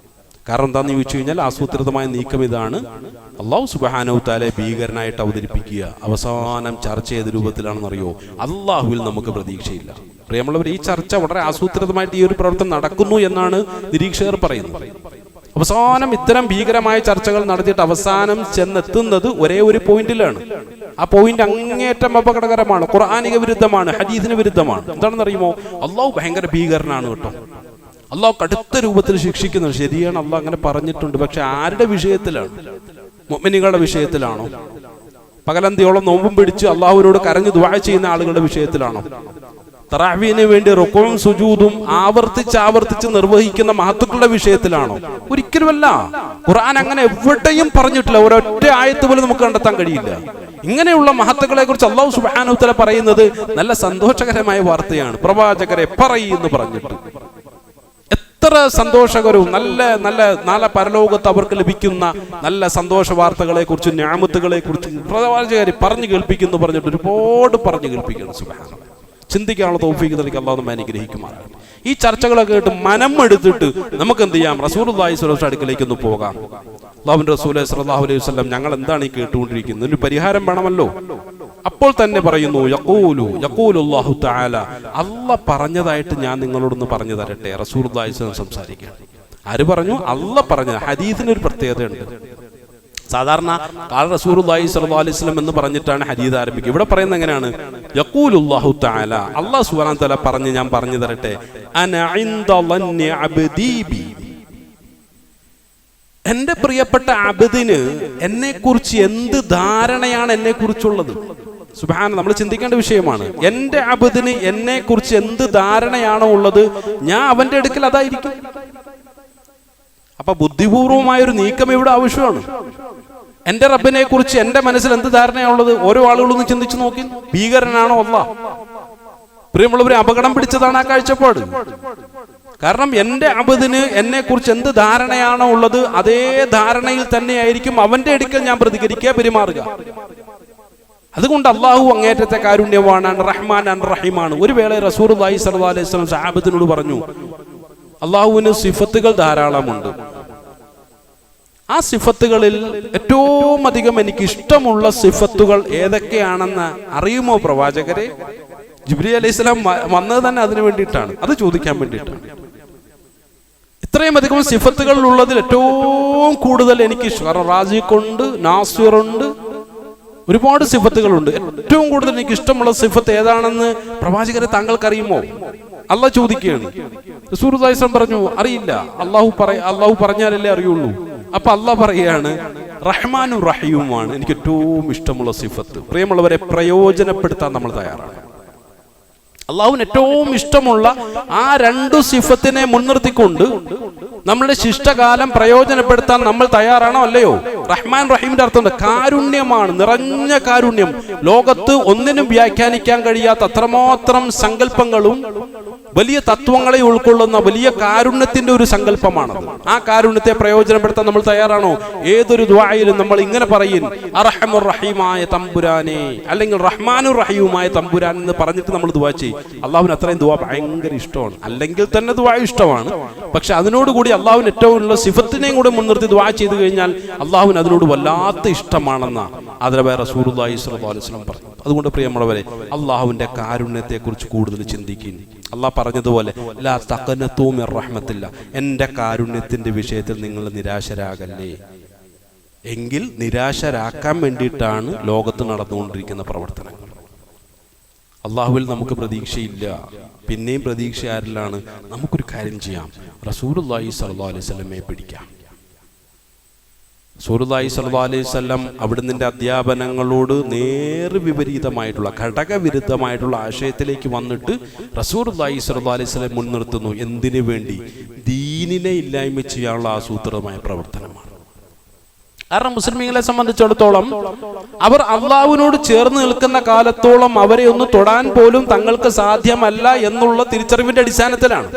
കാരണം എന്താണെന്ന് ചോദിച്ചു കഴിഞ്ഞാൽ, ആസൂത്രിതമായ നീക്കം ഇതാണ്. അള്ളാഹു സുബ്ഹാനഹു തആല ഭീകരനായിട്ട് അവതരിപ്പിക്കുക. അവസാനം ചർച്ച ഏത് രൂപത്തിലാണെന്നറിയോ? അള്ളാഹുവിൽ നമുക്ക് പ്രതീക്ഷയില്ല. പ്രിയമുള്ളവർ, ഈ ചർച്ച വളരെ ആസൂത്രിതമായിട്ട് ഈ ഒരു പ്രവർത്തനം നടക്കുന്നു എന്നാണ് നിരീക്ഷകർ പറയുന്നത്. അവസാനം ഇത്തരം ഭീകരമായ ചർച്ചകൾ നടത്തിയിട്ട് അവസാനം ചെന്നെത്തുന്നത് ഒരേ ഒരു പോയിന്റിലാണ്. ആ പോയിന്റ് അങ്ങേറ്റം അപകടകരമാണ്, ഖുർആനിക വിരുദ്ധമാണ്, ഹദീസിന് വിരുദ്ധമാണ്. എന്താണെന്ന് അറിയുമോ? അള്ളാഹു ഭയങ്കര ഭീകരനാണ് കേട്ടോ. അള്ളാഹു കടുത്ത രൂപത്തിൽ ശിക്ഷിക്കുന്നത് ശരിയാണ്, അള്ളാഹ് അങ്ങനെ പറഞ്ഞിട്ടുണ്ട്. പക്ഷെ ആരുടെ വിഷയത്തിലാണ്? മുഅ്മിനീങ്ങളുടെ വിഷയത്തിലാണോ? പകലന്തിയോളം നോമ്പും പിടിച്ച് അള്ളാഹുവിനോട് കരഞ്ഞു ദുആ ചെയ്യുന്ന ആളുകളുടെ വിഷയത്തിലാണോ? തറാവീന് വേണ്ടി റുകൂഉം സുജൂദും ആവർത്തിച്ച് നിർവഹിക്കുന്ന മഹത്തുക്കളുടെ വിഷയത്തിലാണോ? ഒരിക്കലുമല്ല. ഖുർആൻ അങ്ങനെ എവിടെയും പറഞ്ഞിട്ടില്ല. ഒരൊറ്റ ആയത്ത് പോലും നമുക്ക് കണ്ടെത്താൻ കഴിയില്ല. ഇങ്ങനെയുള്ള മഹത്തുക്കളെ കുറിച്ച് അല്ലാഹു സുബ്ഹാനഹു വതആല പറയുന്നത് നല്ല സന്തോഷകരമായ വാർത്തയാണ്. പ്രവാചകരെ പറയെന്ന് പറഞ്ഞിട്ട് എത്ര സന്തോഷകരവും നല്ല പരലോകത്ത് അവർക്ക് ലഭിക്കുന്ന നല്ല സന്തോഷ വാർത്തകളെ കുറിച്ചും നിഅമത്തുകളെ കുറിച്ചും പ്രവാചകരെ പറഞ്ഞു കേൾപ്പിക്കുന്നു പറഞ്ഞിട്ട് ഒരുപാട് പറഞ്ഞു കേൾപ്പിക്കുന്നു. സുബ്ഹാനല്ലാഹ്, ചിന്തിക്കാനുള്ള തൗഫീഖ് നൽകി അല്ലാഹു നമ്മെ അനുഗ്രഹിക്കുമാറാകട്ടെ. ഈ ചർച്ചകളൊക്കെ കേട്ട് മനം എടുത്തിട്ട് നമുക്ക് എന്ത് ചെയ്യാം? റസൂലുള്ളാഹി സ്വല്ലല്ലാഹു അലൈഹി വസല്ലം അടുക്കലേക്ക് ഒന്ന് പോകാം. അല്ലാഹുവിന്റെ റസൂൽ സ്വല്ലല്ലാഹു അലൈഹി വസല്ലം, ഞങ്ങൾ എന്താണ് ഈ കേട്ടുകൊണ്ടിരിക്കുന്നത്? ഒരു പരിഹാരം വേണമല്ലോ. അപ്പോൾ തന്നെ പറയുന്നു, യഖൂലുല്ലാഹു തആല, അല്ലാഹ് പറഞ്ഞതായിട്ട് ഞാൻ നിങ്ങളോടൊന്ന് പറഞ്ഞു തരട്ടെ. റസൂലുള്ളാഹി സ്വല്ലല്ലാഹു അലൈഹി വസല്ലം സംസാരിക്കുകയാണ്. ആര് പറഞ്ഞു? അല്ലാഹ് പറഞ്ഞത്. ഹദീസിന് ഒരു പ്രത്യേകതയുണ്ട്. സാധാരണ ഖാല റസൂലുള്ളാഹി സ്വല്ലല്ലാഹു അലൈഹി വസല്ലം എന്ന് പറഞ്ഞിട്ടാണ് ഹദീസ് ആരംഭിക്കുക. ഇവിടെ പറയുന്നത് എങ്ങനെയാണ്? യഖൂലുല്ലാഹു തആല, അല്ലാഹു സുബ്ഹാനഹു വ തആല പറഞ്ഞു, ഞാൻ പറഞ്ഞു തരട്ടെ. അന ഇൻദ ളന്നി അബ്ദീ ബി, എന്റെ പ്രിയപ്പെട്ട അബ്ദിന് എന്നെക്കുറിച്ച് എന്ത് ധാരണയാണ് എന്നെക്കുറിച്ചുള്ളത്? സുബ്ഹാനല്ലാഹ്, നമ്മൾ ചിന്തിക്കേണ്ട വിഷയമാണ്. എന്റെ അബ്ദിന് എന്നെക്കുറിച്ച് എന്ത് ധാരണയാണോ ഉള്ളത്, ഞാൻ അവന്റെ അടുക്കൽ അതായിരിക്കും. അപ്പൊ ബുദ്ധിപൂർവമായൊരു നീക്കം ഇവിടെ ആവശ്യമാണ്. എന്റെ റബ്ബിനെ കുറിച്ച് എന്റെ മനസ്സിൽ എന്ത് ധാരണയാണുള്ളത്? ഓരോ ആളുകളൊന്ന് ചിന്തിച്ചു നോക്കി. ഭീകരനാണോ അല്ലാഹ്? പ്രിയമുള്ളവരെ, അപകടം പിടിച്ചതാണ് ആ കാഴ്ചപ്പാട്. കാരണം എന്റെ അബ്ദിന് എന്നെ കുറിച്ച് എന്ത് ധാരണയാണോ ഉള്ളത്, അതേ ധാരണയിൽ തന്നെയായിരിക്കും അവന്റെ അടുക്കൽ ഞാൻ പ്രതികരിക്കുക, പെരുമാറുക. അതുകൊണ്ട് അള്ളാഹു അങ്ങേറ്റത്തെ കാരുണ്യവാണ്, റഹ്മാൻ റഹീമാണ്. ഒരു വേള റസൂലുള്ളാഹി സ്വല്ലല്ലാഹു അലൈഹി വസല്ലം സഹാബത്തിനോട് പറഞ്ഞു, അള്ളാഹുവിന് സിഫത്തുകൾ ധാരാളമുണ്ട്. ആ സിഫത്തുകളിൽ ഏറ്റവും അധികം എനിക്ക് ഇഷ്ടമുള്ള സിഫത്തുകൾ ഏതൊക്കെയാണെന്ന് അറിയുമോ പ്രവാചകരെ? ജിബ്രീൽ അലൈഹിസ്സലാം വന്നത് തന്നെ അതിനു വേണ്ടിയിട്ടാണ്, അത് ചോദിക്കാൻ വേണ്ടിയിട്ടാണ്. ഇത്രയും അധികം സിഫത്തുകൾ ഉള്ളതിൽ ഏറ്റവും കൂടുതൽ എനിക്ക് റാസിഖുണ്ട്, നാസിറുണ്ട്, ഒരുപാട് സിഫത്തുകളുണ്ട്. ഏറ്റവും കൂടുതൽ എനിക്ക് ഇഷ്ടമുള്ള സിഫത്ത് ഏതാണെന്ന് പ്രവാചകരെ താങ്കൾക്കറിയുമോ? അള്ളാഹ് ചോദിക്കുകയാണ്. റസൂലുള്ളാഹി സ്വല്ലല്ലാഹു അലൈഹി വസല്ലം പറഞ്ഞു, അറിയില്ല. അള്ളാഹു പറഞ്ഞാലല്ലേ അറിയുള്ളൂ. അപ്പൊ അള്ളാഹ് പറയാണ്, റഹ്മാനും റഹീമുമാണ് എനിക്ക് ഏറ്റവും ഇഷ്ടമുള്ള സിഫത്ത്. പ്രിയമുള്ളവരെ, പ്രയോജനപ്പെടുത്താൻ നമ്മൾ തയ്യാറാണ്. അള്ളാഹുവിന് ഏറ്റവും ഇഷ്ടമുള്ള ആ രണ്ടു സിഫത്തിനെ മുൻനിർത്തിക്കൊണ്ട് നമ്മളുടെ ശിഷ്ടകാലം പ്രയോജനപ്പെടുത്താൻ നമ്മൾ തയ്യാറാണോ അല്ലയോ? റഹ്മാൻ റഹീമിന്റെ അർത്ഥം കാരുണ്യമാണ്, നിറഞ്ഞ കാരുണ്യം. ലോകത്ത് ഒന്നിനും വ്യാഖ്യാനിക്കാൻ കഴിയാത്ത അത്രമാത്രം സങ്കല്പങ്ങളും വലിയ തത്വങ്ങളെ ഉൾക്കൊള്ളുന്ന വലിയ കാരുണ്യത്തിന്റെ ഒരു സങ്കല്പമാണ്. ആ കാരുണ്യത്തെ പ്രയോജനപ്പെടുത്താൻ നമ്മൾ തയ്യാറാണോ? ഏതൊരു ദുആയിലും നമ്മൾ ഇങ്ങനെ പറയും, അർഹമുർ റഹീമായ തമ്പുരാനെ, അല്ലെങ്കിൽ റഹ്മാനുർ റഹീമുമായ തമ്പുരാൻ എന്ന് പറഞ്ഞിട്ട് നമ്മൾ ദുആ ചെയ്യും. അള്ളാഹുവിന് അത്രയും ദുആ ഭയങ്കര ഇഷ്ടമാണ്. അല്ലെങ്കിൽ തന്നെ ദുആ ഇഷ്ടമാണ്, പക്ഷെ അതിനോടുകൂടി അള്ളാഹുവിന് ഏറ്റവും ഉള്ള സിഫത്തിനെയും കൂടെ മുൻനിർത്തി ദുആ ചെയ്തു കഴിഞ്ഞാൽ അള്ളാഹുവിന് അതിനോട് വല്ലാത്ത ഇഷ്ടമാണെന്ന അതിലെ റസൂലുള്ളാഹി സ്വല്ലല്ലാഹു അലൈഹി വസല്ലം പറഞ്ഞു. അതുകൊണ്ട് പ്രിയമുള്ളവരെ, അള്ളാഹുവിന്റെ കാരുണ്യത്തെ കുറിച്ച് കൂടുതൽ ചിന്തിക്കും. അള്ളാഹ് പറഞ്ഞതുപോലെ ലാ തഖനതു മിർ റഹ്മത്തില്ല, എൻ്റെ കാരുണ്യത്തിന്റെ വിഷയത്തിൽ നിങ്ങൾ നിരാശരാകല്ലേ. എങ്കിൽ നിരാശരാക്കാൻ വേണ്ടിയിട്ടാണ് ലോകത്ത് നടന്നുകൊണ്ടിരിക്കുന്ന പ്രവർത്തനങ്ങൾ. അള്ളാഹുവിൽ നമുക്ക് പ്രതീക്ഷയില്ല, പിന്നെയും പ്രതീക്ഷ ആരിലാണ്? നമുക്കൊരു കാര്യം ചെയ്യാം, റസൂലുള്ളാഹി സ്വല്ലല്ലാഹു അലൈഹി വസല്ലമയെ പിടിക്കാം. റസൂലുള്ളാഹി സ്വല്ലല്ലാഹു അലൈഹി വസല്ലം അവിടുത്തെ അധ്യാപനങ്ങളോട് വിപരീതമായിട്ടുള്ള ഘടകവിരുദ്ധമായിട്ടുള്ള ആശയത്തിലേക്ക് വന്നിട്ട് റസൂലുള്ളാഹി സ്വല്ലല്ലാഹു അലൈഹി വസല്ലം മുൻനിർത്തുന്നു. എന്തിനു വേണ്ടി? ദീനിനെ ഇല്ലായ്മ ചെയ്യാനുള്ള ആസൂത്രിതമായ പ്രവർത്തനമാണ്. കാരണം മുസ്ലിമീങ്ങളെ സംബന്ധിച്ചിടത്തോളം അവർ അള്ളാഹുവിനോട് ചേർന്ന് നിൽക്കുന്ന കാലത്തോളം അവരെ ഒന്ന് തൊടാൻ പോലും തങ്ങൾക്ക് സാധ്യമല്ല എന്നുള്ള തിരിച്ചറിവിന്റെ അടിസ്ഥാനത്തിലാണ്.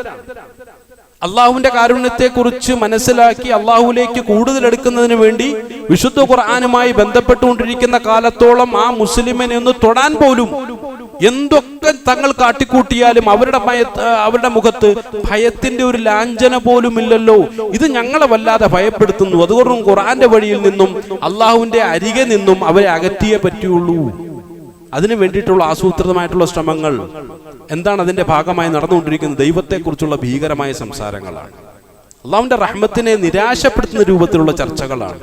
അള്ളാഹുവിന്റെ കാരുണ്യത്തെക്കുറിച്ച് മനസ്സിലാക്കി അള്ളാഹുവിലേക്ക് കൂടുതൽ എടുക്കുന്നതിന് വേണ്ടി വിശുദ്ധ ഖുർആനുമായി ബന്ധപ്പെട്ടുകൊണ്ടിരിക്കുന്ന കാലത്തോളം ആ മുസ്ലിമിനെ ഒന്ന് തൊടാൻ പോലും എന്തൊക്കെ തങ്ങൾ കാട്ടിക്കൂട്ടിയാലും അവരുടെ മുഖത്ത് ഭയത്തിന്റെ ഒരു ലാഞ്ചന പോലും ഇല്ലല്ലോ. ഇത് ഞങ്ങളെ വല്ലാതെ ഭയപ്പെടുത്തുന്നു. അതുകൊണ്ടും ഖുർആന്റെ വഴിയിൽ നിന്നും അള്ളാഹുവിന്റെ അരികെ നിന്നും അവരെ അകറ്റിയേ പറ്റുള്ളൂ. അതിനു വേണ്ടിയിട്ടുള്ള ആസൂത്രിതമായിട്ടുള്ള ശ്രമങ്ങൾ എന്താണ് അതിന്റെ ഭാഗമായി നടന്നുകൊണ്ടിരിക്കുന്നത്? ദൈവത്തെക്കുറിച്ചുള്ള ഭീകരമായ സംസാരങ്ങളാണ്. അള്ളാഹുവിന്റെ റഹ്മത്തിനെ നിരാശപ്പെടുത്തുന്ന രൂപത്തിലുള്ള ചർച്ചകളാണ്.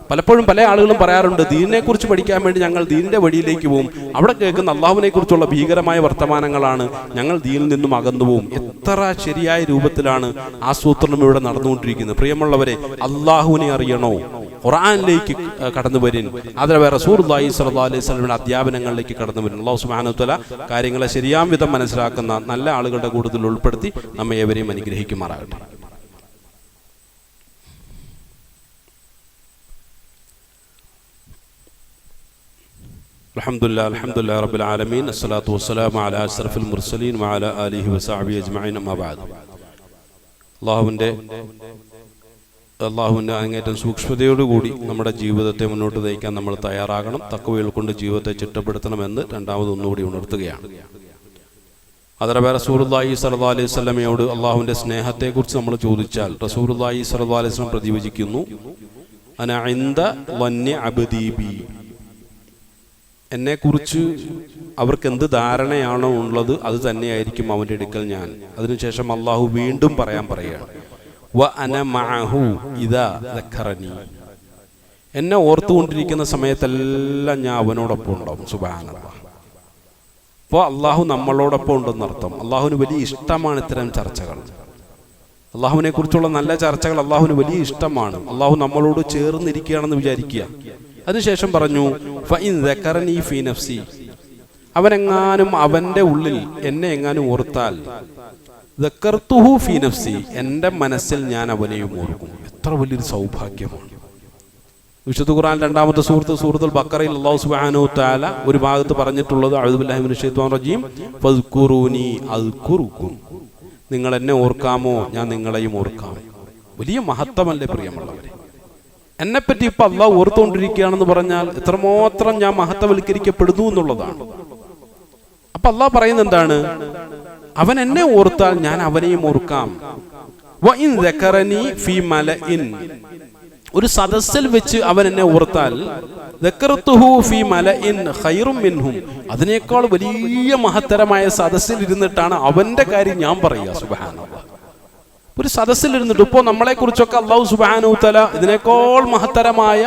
പലപ്പോഴും പല ആളുകളും പറയാറുണ്ട്, ദീനിനെ കുറിച്ച് പഠിക്കാൻ വേണ്ടി ഞങ്ങൾ ദീനിന്റെ വഴിയിലേക്ക് പോകും, അവിടെ കേൾക്കുന്ന അള്ളാഹുവിനെ കുറിച്ചുള്ള ഭീകരമായ വർത്തമാനങ്ങളാണ്, ഞങ്ങൾ ദീനിൽ നിന്നും അകന്നു പോകും. എത്ര ശരിയായ രൂപത്തിലാണ് ആസൂത്രണം ഇവിടെ നടന്നുകൊണ്ടിരിക്കുന്നത്. പ്രിയമുള്ളവരെ, അള്ളാഹുവിനെ അറിയണോ? ഖുർആനിലേക്ക് കടന്നു വരിൻ. അതിലെ റസൂലുള്ളാഹി സ്വല്ലല്ലാഹു അലൈഹി വസല്ലമയുടെ അധ്യാപനങ്ങളിലേക്ക് കടന്നു വരിൻ. അല്ലാഹു സുബ്ഹാനഹു വ തആല കാര്യങ്ങളെ ശരിയാം വിധം മനസ്സിലാക്കുന്ന നല്ല ആളുകളുടെ കൂട്ടത്തിൽ ഉൾപ്പെടുത്തി നമ്മെ ഏവരെയും അനുഗ്രഹിക്കുമാറാകട്ടെ. അൽഹംദുലില്ലാഹി റബ്ബിൽ ആലമീൻ, അസ്സലാത്തു വസ്സലാമു അലാ അശ്റഫിൽ മുർസലീൻ വഅലാ ആലിഹി വസഹ്ബിഹി അജ്മഈൻ, അമ്മാ ബഅദ്. അള്ളാഹുവിൻ്റെ അങ്ങേറ്റം സൂക്ഷ്മതയോടുകൂടി നമ്മുടെ ജീവിതത്തെ മുന്നോട്ട് നയിക്കാൻ നമ്മൾ തയ്യാറാകണം. തഖ്വയിൽ കൊണ്ട് ജീവിതത്തെ ചിട്ടപ്പെടുത്തണമെന്ന് ഒന്നുകൂടി ഉണർത്തുകയാണ്. അതേപോലെ റസൂലുള്ളാഹി സ്വല്ലല്ലാഹു അലൈഹി വസല്ലമയോട് അള്ളാഹുവിൻ്റെ സ്നേഹത്തെക്കുറിച്ച് നമ്മൾ ചോദിച്ചാൽ റസൂലുള്ളാഹി സ്വല്ലല്ലാഹു അലൈഹി വസല്ലം പ്രതിവചിക്കുന്നു, അന ഇൻദ വന്യ അബ്ദീ ബി. എന്നെക്കുറിച്ച് അവർക്ക് എന്ത് ധാരണയാണോ ഉള്ളത് അത് തന്നെയായിരിക്കും അവൻ്റെ അടുക്കൽ ഞാൻ. അതിനുശേഷം അള്ളാഹു വീണ്ടും പറയുകയാണ്, വ അന മഅഹു ഇദാ ദക്കറനി. എന്നെ ഓർത്തുകൊണ്ടിരിക്കുന്ന സമയത്തെല്ലാം ഞാൻ അവനോടൊപ്പം ഉണ്ടാവും. സുബ്ഹാനല്ലാഹ്. അപ്പോൾ അള്ളാഹു നമ്മളോടൊപ്പം ഉണ്ടെന്നർത്ഥം. അള്ളാഹുവിന് വലിയ ഇഷ്ടമാണ് ഇത്തരം ചർച്ചകൾ. അള്ളാഹുവിനെ കുറിച്ചുള്ള നല്ല ചർച്ചകൾ അള്ളാഹുവിന് വലിയ ഇഷ്ടമാണ്. അള്ളാഹു നമ്മളോട് ചേർന്നിരിക്കുകയാണെന്ന് വിചാരിക്കുക. അതിനുശേഷം പറഞ്ഞു, ഫഇൻ ദക്കറനി ഫീ നഫ്സി. അവനെങ്ങാനും അവൻ്റെ ഉള്ളിൽ എന്നെ എങ്ങാനും ഓർത്താൽ ദക്കർതുഹു ഫീ നഫ്സി, എൻ്റെ മനസ്സിൽ ഞാൻ അവനെയും ഓർക്കും. എത്ര വലിയൊരു സൗഭാഗ്യമാണ്. വിശുദ്ധ ഖുർആൻ രണ്ടാമത്തെ സൂറത്തുൽ ബഖറയിൽ അല്ലാഹു സുബ്ഹാനഹു വ തആല ഒരു ഭാഗത്ത് പറഞ്ഞിട്ടുള്ളത്, അഊദു ബില്ലാഹി മിനശ് ശൈത്വാനിർ റജീം, ഫദ്കുറൂനി അദ്കുറുക്കും. നിങ്ങൾ എന്നെ ഓർക്കാമോ, ഞാൻ നിങ്ങളെയും ഓർക്കാം. വലിയ മഹത്വമല്ലേ പ്രിയമുള്ളവരെ? എന്നെപ്പറ്റി ഇപ്പൊ അള്ളാഹു ഓർത്തുകൊണ്ടിരിക്കുകയാണെന്ന് പറഞ്ഞാൽ എത്രമാത്രം ഞാൻ മഹത്വവൽക്കരിക്കപ്പെടുന്നു എന്നുള്ളതാണ്. അപ്പൊ അള്ളാഹു പറയുന്നത് എന്താണ്? അവൻ എന്നെ ഓർത്താൽ ഞാൻ അവനെയും ഓർക്കാം. വഇൻ ദക്കറനി ഫീ മലഇൻ, ഒരു സദസ്സിൽ വെച്ച് അവൻ എന്നെ ഓർത്താൽ ദക്കർതുഹു ഫീ മലഇൻ ഖൈറും മിൻഹും, അതിനേക്കാൾ വലിയ മഹത്തരമായ സദസ്സിൽ ഇരുന്നിട്ടാണ് അവന്റെ കാര്യം ഞാൻ പറയുക. സുബ്ഹാനല്ലാഹ്. ഒരു സദസ്സിൽ ഇരുന്നിട്ട് ഇപ്പോൾ നമ്മളെ കുറിച്ചൊക്കെ അല്ലാഹു സുബ്ഹാനഹു വ തആല ഇതിനേക്കാൾ മഹത്തരമായ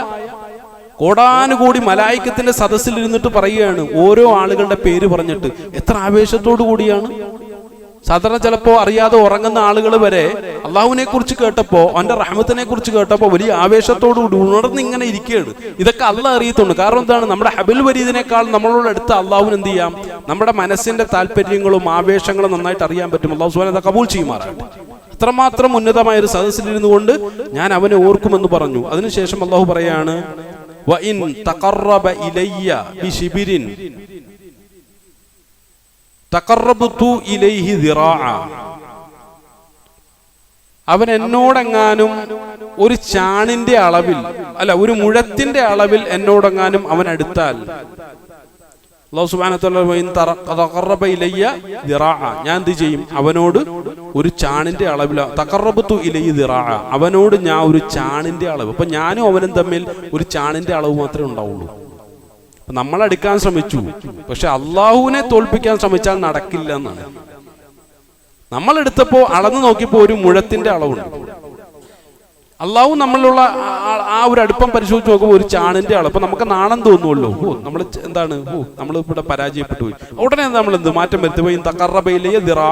കോടാനുകൂടി മലായിക്കത്തിന്റെ സദസ്സിൽ ഇരുന്നിട്ട് പറയുകയാണ്. ഓരോ ആളുകളുടെ പേര് പറഞ്ഞിട്ട് എത്ര ആവേശത്തോടു കൂടിയാണ്. സാധാരണ ചിലപ്പോൾ അറിയാതെ ഉറങ്ങുന്ന ആളുകൾ വരെ അള്ളാഹുവിനെ കുറിച്ച് കേട്ടപ്പോൾ, അവന്റെ റഹ്മത്തിനെ കുറിച്ച് കേട്ടപ്പോൾ വലിയ ആവേശത്തോടുകൂടി ഉണർന്ന് ഇങ്ങനെ ഇരിക്കുകയാണ്. ഇതൊക്കെ അള്ളാഹ് അറിയത്തുണ്ട്. കാരണം എന്താണ്? നമ്മുടെ ഹബിൽ വരീദിനേക്കാൾ നമ്മളോട് അടുത്ത് അള്ളാഹുവിന് എന്ത് ചെയ്യാം? നമ്മുടെ മനസ്സിന്റെ താല്പര്യങ്ങളും ആവേശങ്ങളും നന്നായിട്ട് അറിയാൻ പറ്റും. അള്ളാഹു സുബ്ഹാനഹു വ തആല കബൂൽ ചെയ്യുമാറാകട്ടെ. അത്രമാത്രം ഉന്നതമായ ഒരു സദസ്സിലിരുന്നു കൊണ്ട് ഞാൻ അവനെ ഓർക്കുമെന്ന് പറഞ്ഞു. അതിനുശേഷം അള്ളാഹു പറയാണ്, വഇൻ തഖറബ ഇലയ്യ ബിശിബിരിൻ തഖറബ്തു ഇലൈഹി ദിറാഅ. അവൻ എന്നോടെങ്ങാനും ഒരു ചാണിന്റെ അളവിൽ, അല്ല ഒരു മുഴത്തിന്റെ അളവിൽ എന്നോടെങ്ങാനും അവൻ അടുത്താൽ, അല്ലാഹു സുബ്ഹാനഹു വ തആല വഇൻ തഖറബ ഇലയ്യ ദിറാഅ, ഞാൻ എന്ത് ചെയ്യും? അവനോട് ഒരു ചാണിന്റെ അളവിൽ, തഖറബ്തു ഇലൈഹി ദിറാഅ, അവനോട് ഞാൻ ഒരു ചാണിന്റെ അളവ്. അപ്പൊ ഞാനും അവനും തമ്മിൽ ഒരു ചാണിന്റെ അളവ് മാത്രമേ ഉണ്ടാവുള്ളൂ. നമ്മളെടുക്കാൻ ശ്രമിച്ചു, പക്ഷെ അള്ളാഹുവിനെ തോൽപ്പിക്കാൻ ശ്രമിച്ചാൽ നടക്കില്ല എന്നാണ്. നമ്മളെടുത്തപ്പോ അളന്ന് നോക്കിയപ്പോ ഒരു മുഴത്തിന്റെ അളവുണ്ട്. അള്ളാഹു നമ്മളുള്ള ആ ഒരു അടുപ്പം പരിശോധിച്ച് നോക്കുമ്പോൾ ഒരു ചാണിന്റെ അളവ്. അപ്പൊ നമുക്ക് നാണം തോന്നുമല്ലോ, നമ്മൾ എന്താണ് നമ്മൾ ഇവിടെ പരാജയപ്പെട്ടു പോയി. ഉടനെ നമ്മൾ എന്ത് മാറ്റം വരുത്തുപോയി, തഖറബയിലെ ദിറാ.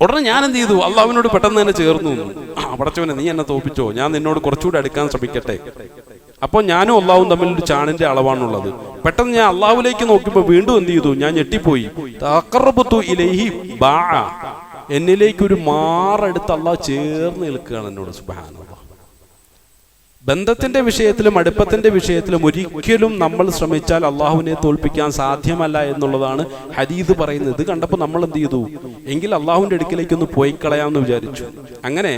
ഉടനെ ഞാൻ എന്ത് ചെയ്തു, അള്ളാഹുവിനോട് പെട്ടെന്ന് തന്നെ ചേർന്നു. പടച്ചവനെ നീ എന്നെ തോപ്പിച്ചോ, ഞാൻ നിന്നോട് കുറച്ചുകൂടി അടുക്കാൻ ശ്രമിക്കട്ടെ. അപ്പോൾ ഞാനും അള്ളാഹും തമ്മിൽ ഒരു ചാണിന്റെ അളവാണുള്ളത്. പെട്ടെന്ന് ഞാൻ അള്ളാഹുലേക്ക് നോക്കിയപ്പോൾ വീണ്ടും എന്ത് ചെയ്തു, ഞാൻ ഞെട്ടിപ്പോയി. തഖറബതു ഇലൈഹി ബാഅ, എന്നിലേക്ക് ഒരു മാറെടുത്ത് അള്ളാഹ് ചേർന്ന് നിൽക്കുകയാണ് എന്നോട്. സുബ്ഹാനല്ലാഹ്. ബന്ധത്തിന്റെ വിഷയത്തിലും അടുപ്പത്തിന്റെ വിഷയത്തിലും ഒരിക്കലും നമ്മൾ ശ്രമിച്ചാൽ അള്ളാഹുവിനെ തോൽപ്പിക്കാൻ സാധ്യമല്ല എന്നുള്ളതാണ് ഹദീസ് പറയുന്നത്. ഇത് കണ്ടപ്പോൾ നമ്മൾ എന്ത് ചെയ്തു, എങ്കിൽ അള്ളാഹുവിന്റെ അടുക്കിലേക്ക് ഒന്ന് പോയി കളയാമെന്ന് വിചാരിച്ചു. അങ്ങനെ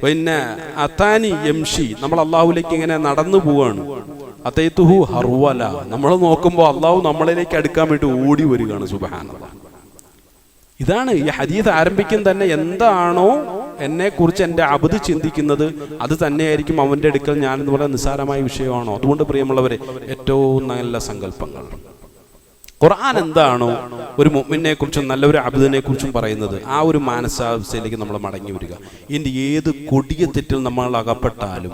പിന്നെ അതാനി യംഷി, നമ്മൾ അള്ളാഹുലേക്ക് ഇങ്ങനെ നടന്നു പോവാണ്. അതൈതുഹു ഹർവല, നമ്മൾ നോക്കുമ്പോൾ അള്ളാഹു നമ്മളിലേക്ക് അടുക്കാൻ വേണ്ടി ഓടി വരികയാണ്. സുബ്ഹാനല്ലാഹ്. ഇതാണ് ഈ ഹദീസ് ആരംഭിക്കും തന്നെ, എന്താണോ എന്നെ കുറിച്ച് എൻ്റെ അബ്ദ് ചിന്തിക്കുന്നത് അത് തന്നെയായിരിക്കും അവൻ്റെ അടുക്കൽ ഞാൻ എന്ന് പറയുന്ന നിസ്സാരമായ വിഷയമാണോ? അതുകൊണ്ട് പ്രിയമുള്ളവരെ, ഏറ്റവും നല്ല സങ്കല്പങ്ങൾ. ഖുർആൻ എന്താണോ ഒരു മുഅ്മിനെ കുറിച്ചും നല്ലൊരു അബ്ദിനെ കുറിച്ചും പറയുന്നത്, ആ ഒരു മാനസാവസ്ഥയിലേക്ക് നമ്മൾ മടങ്ങി വരിക. ഇനി ഏത് കൊടിയ തെറ്റിൽ നമ്മൾ അകപ്പെട്ടാലും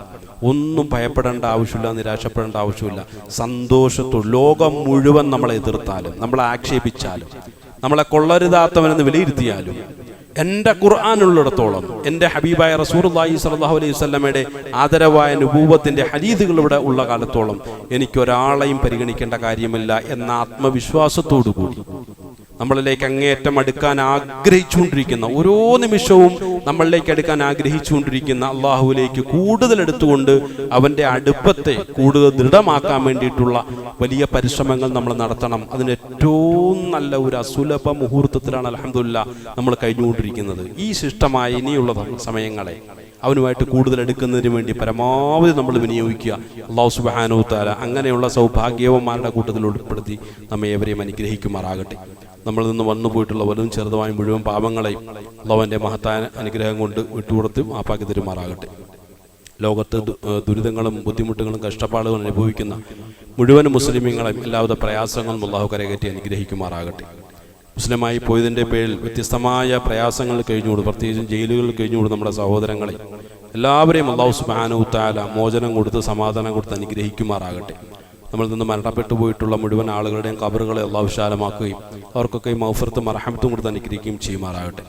ഒന്നും ഭയപ്പെടേണ്ട ആവശ്യമില്ല, നിരാശപ്പെടേണ്ട ആവശ്യമില്ല. സന്തോഷത്തോടെ ലോകം മുഴുവൻ നമ്മളെ എതിർത്താലും, നമ്മളെ ആക്ഷേപിച്ചാലും, നമ്മളെ കൊള്ളരുതാത്തവനെന്ന് വിലയിരുത്തിയാലും, എൻ്റെ ഖുർആനുള്ളിടത്തോളം, എൻ്റെ ഹബീബായ റസൂലുള്ളാഹി സ്വല്ലല്ലാഹു അലൈഹി വസല്ലമയുടെ ആദരവായ നുബൂവത്തിൻ്റെ ഹദീസുകൾ ഇവിടെ ഉള്ള കാലത്തോളം എനിക്കൊരാളെയും പരിഗണിക്കേണ്ട കാര്യമില്ല എന്ന ആത്മവിശ്വാസത്തോടു കൂടി നമ്മളിലേക്ക് അങ്ങേയറ്റം അടുക്കാൻ ആഗ്രഹിച്ചുകൊണ്ടിരിക്കുന്ന, ഓരോ നിമിഷവും നമ്മളിലേക്ക് അടുക്കാൻ ആഗ്രഹിച്ചുകൊണ്ടിരിക്കുന്ന അള്ളാഹുവിലേക്ക് കൂടുതൽ എടുത്തുകൊണ്ട് അവൻ്റെ അടുപ്പത്തെ കൂടുതൽ ദൃഢമാക്കാൻ വേണ്ടിയിട്ടുള്ള വലിയ പരിശ്രമങ്ങൾ നമ്മൾ നടത്തണം. അതിന് ഏറ്റവും നല്ല ഒരു അസുലഭ മുഹൂർത്തത്തിലാണ് അൽഹംദുലില്ലാ നമ്മൾ കഴിഞ്ഞുകൊണ്ടിരിക്കുന്നത്. ഈ ശിഷ്ടമായ ഇനിയുള്ള സമയങ്ങളെ അവനുമായിട്ട് കൂടുതൽ എടുക്കുന്നതിന് വേണ്ടി പരമാവധി നമ്മൾ വിനിയോഗിക്കുക. അല്ലാഹു സുബ്ഹാനഹു വ തആല അങ്ങനെയുള്ള സൗഭാഗ്യവന്മാരുടെ കൂട്ടത്തിൽ ഉൾപ്പെടുത്തി നമ്മെ ഏവരെയും അനുഗ്രഹിക്കുമാറാകട്ടെ. നമ്മളിൽ നിന്ന് വന്നു പോയിട്ടുള്ള വലുതും ചെറുതുമായ മുഴുവൻ പാപങ്ങളെയും അല്ലാഹുവിൻ്റെ മഹത്തായ അനുഗ്രഹം കൊണ്ട് വിട്ടുകൊടുത്ത് മാപ്പാക്കി തരുമാറാകട്ടെ. ലോകത്ത് ദുരിതങ്ങളും ബുദ്ധിമുട്ടുകളും കഷ്ടപ്പാടുകളും അനുഭവിക്കുന്ന മുഴുവൻ മുസ്ലിമീങ്ങളെയും എല്ലാവിധ പ്രയാസങ്ങളും അല്ലാഹു കരകയറ്റി അനുഗ്രഹിക്കുമാറാകട്ടെ. മുസ്ലിമായി പോയതിൻ്റെ പേരിൽ വ്യത്യസ്തമായ പ്രയാസങ്ങൾ കഴിഞ്ഞുകൂടും, പ്രത്യേകിച്ചും ജയിലുകളിൽ കഴിഞ്ഞുകൂടും നമ്മുടെ സഹോദരങ്ങളെ എല്ലാവരെയും അല്ലാഹു സുബ്ഹാനഹു വ തആല മോചനം കൊടുത്ത് സമാധാനം കൊടുത്ത് അനുഗ്രഹിക്കുമാറാകട്ടെ. നമ്മളിൽ നിന്ന് മരണപ്പെട്ടു പോയിട്ടുള്ള മുഴുവൻ ആളുകളുടെയും ഖബറുകളെ അല്ലാഹു വിശാലമാക്കുകയും അവർക്കൊക്കെ മഗ്ഫിറത്തും മർഹമത്തും കൊടുത്ത് അനുഗ്രഹിക്കുകയും ചെയ്യുമാറാകട്ടെ.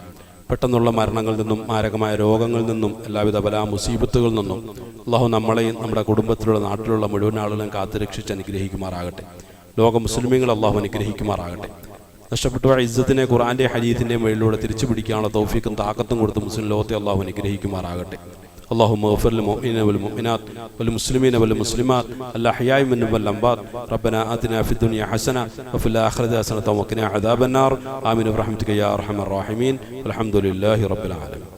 പെട്ടെന്നുള്ള മരണങ്ങളിൽ നിന്നും മാരകമായ രോഗങ്ങളിൽ നിന്നും എല്ലാവിധ ബലാ മുസീബത്തുകളിൽ നിന്നും അല്ലാഹു നമ്മളെയും നമ്മുടെ കുടുംബത്തിലുള്ള നാട്ടിലുള്ള മുഴുവൻ ആളുകളെയും കാത്തുരക്ഷിച്ച് അനുഗ്രഹിക്കുമാറാകട്ടെ. ലോക മുസ്ലിമീങ്ങൾ അല്ലാഹു അനുഗ്രഹിക്കുമാറാകട്ടെ. നഷ്ടപ്പെട്ട ഇസ്സത്തിനെ ഖുർആന്റെ ഹദീസിന്റെ മേലിലൂടെ തിരിച്ചു പിടിക്കാനുള്ള തൗഫീഖും താഖത്തും കൊടുത്ത് മുസ്ലിം ലോകത്തെ അല്ലാഹു അനുഗ്രഹിക്കുമാറാകട്ടെ. اللهم اغفر للمؤمنين والمؤمنات والمسلمين والمسلمات الأحياء منهم والأموات. ربنا آتنا في الدنيا حسنة وفي الآخرة حسنة وقنا عذاب النار. آمين برحمتك يا أرحم الراحمين. الحمد لله رب العالمين.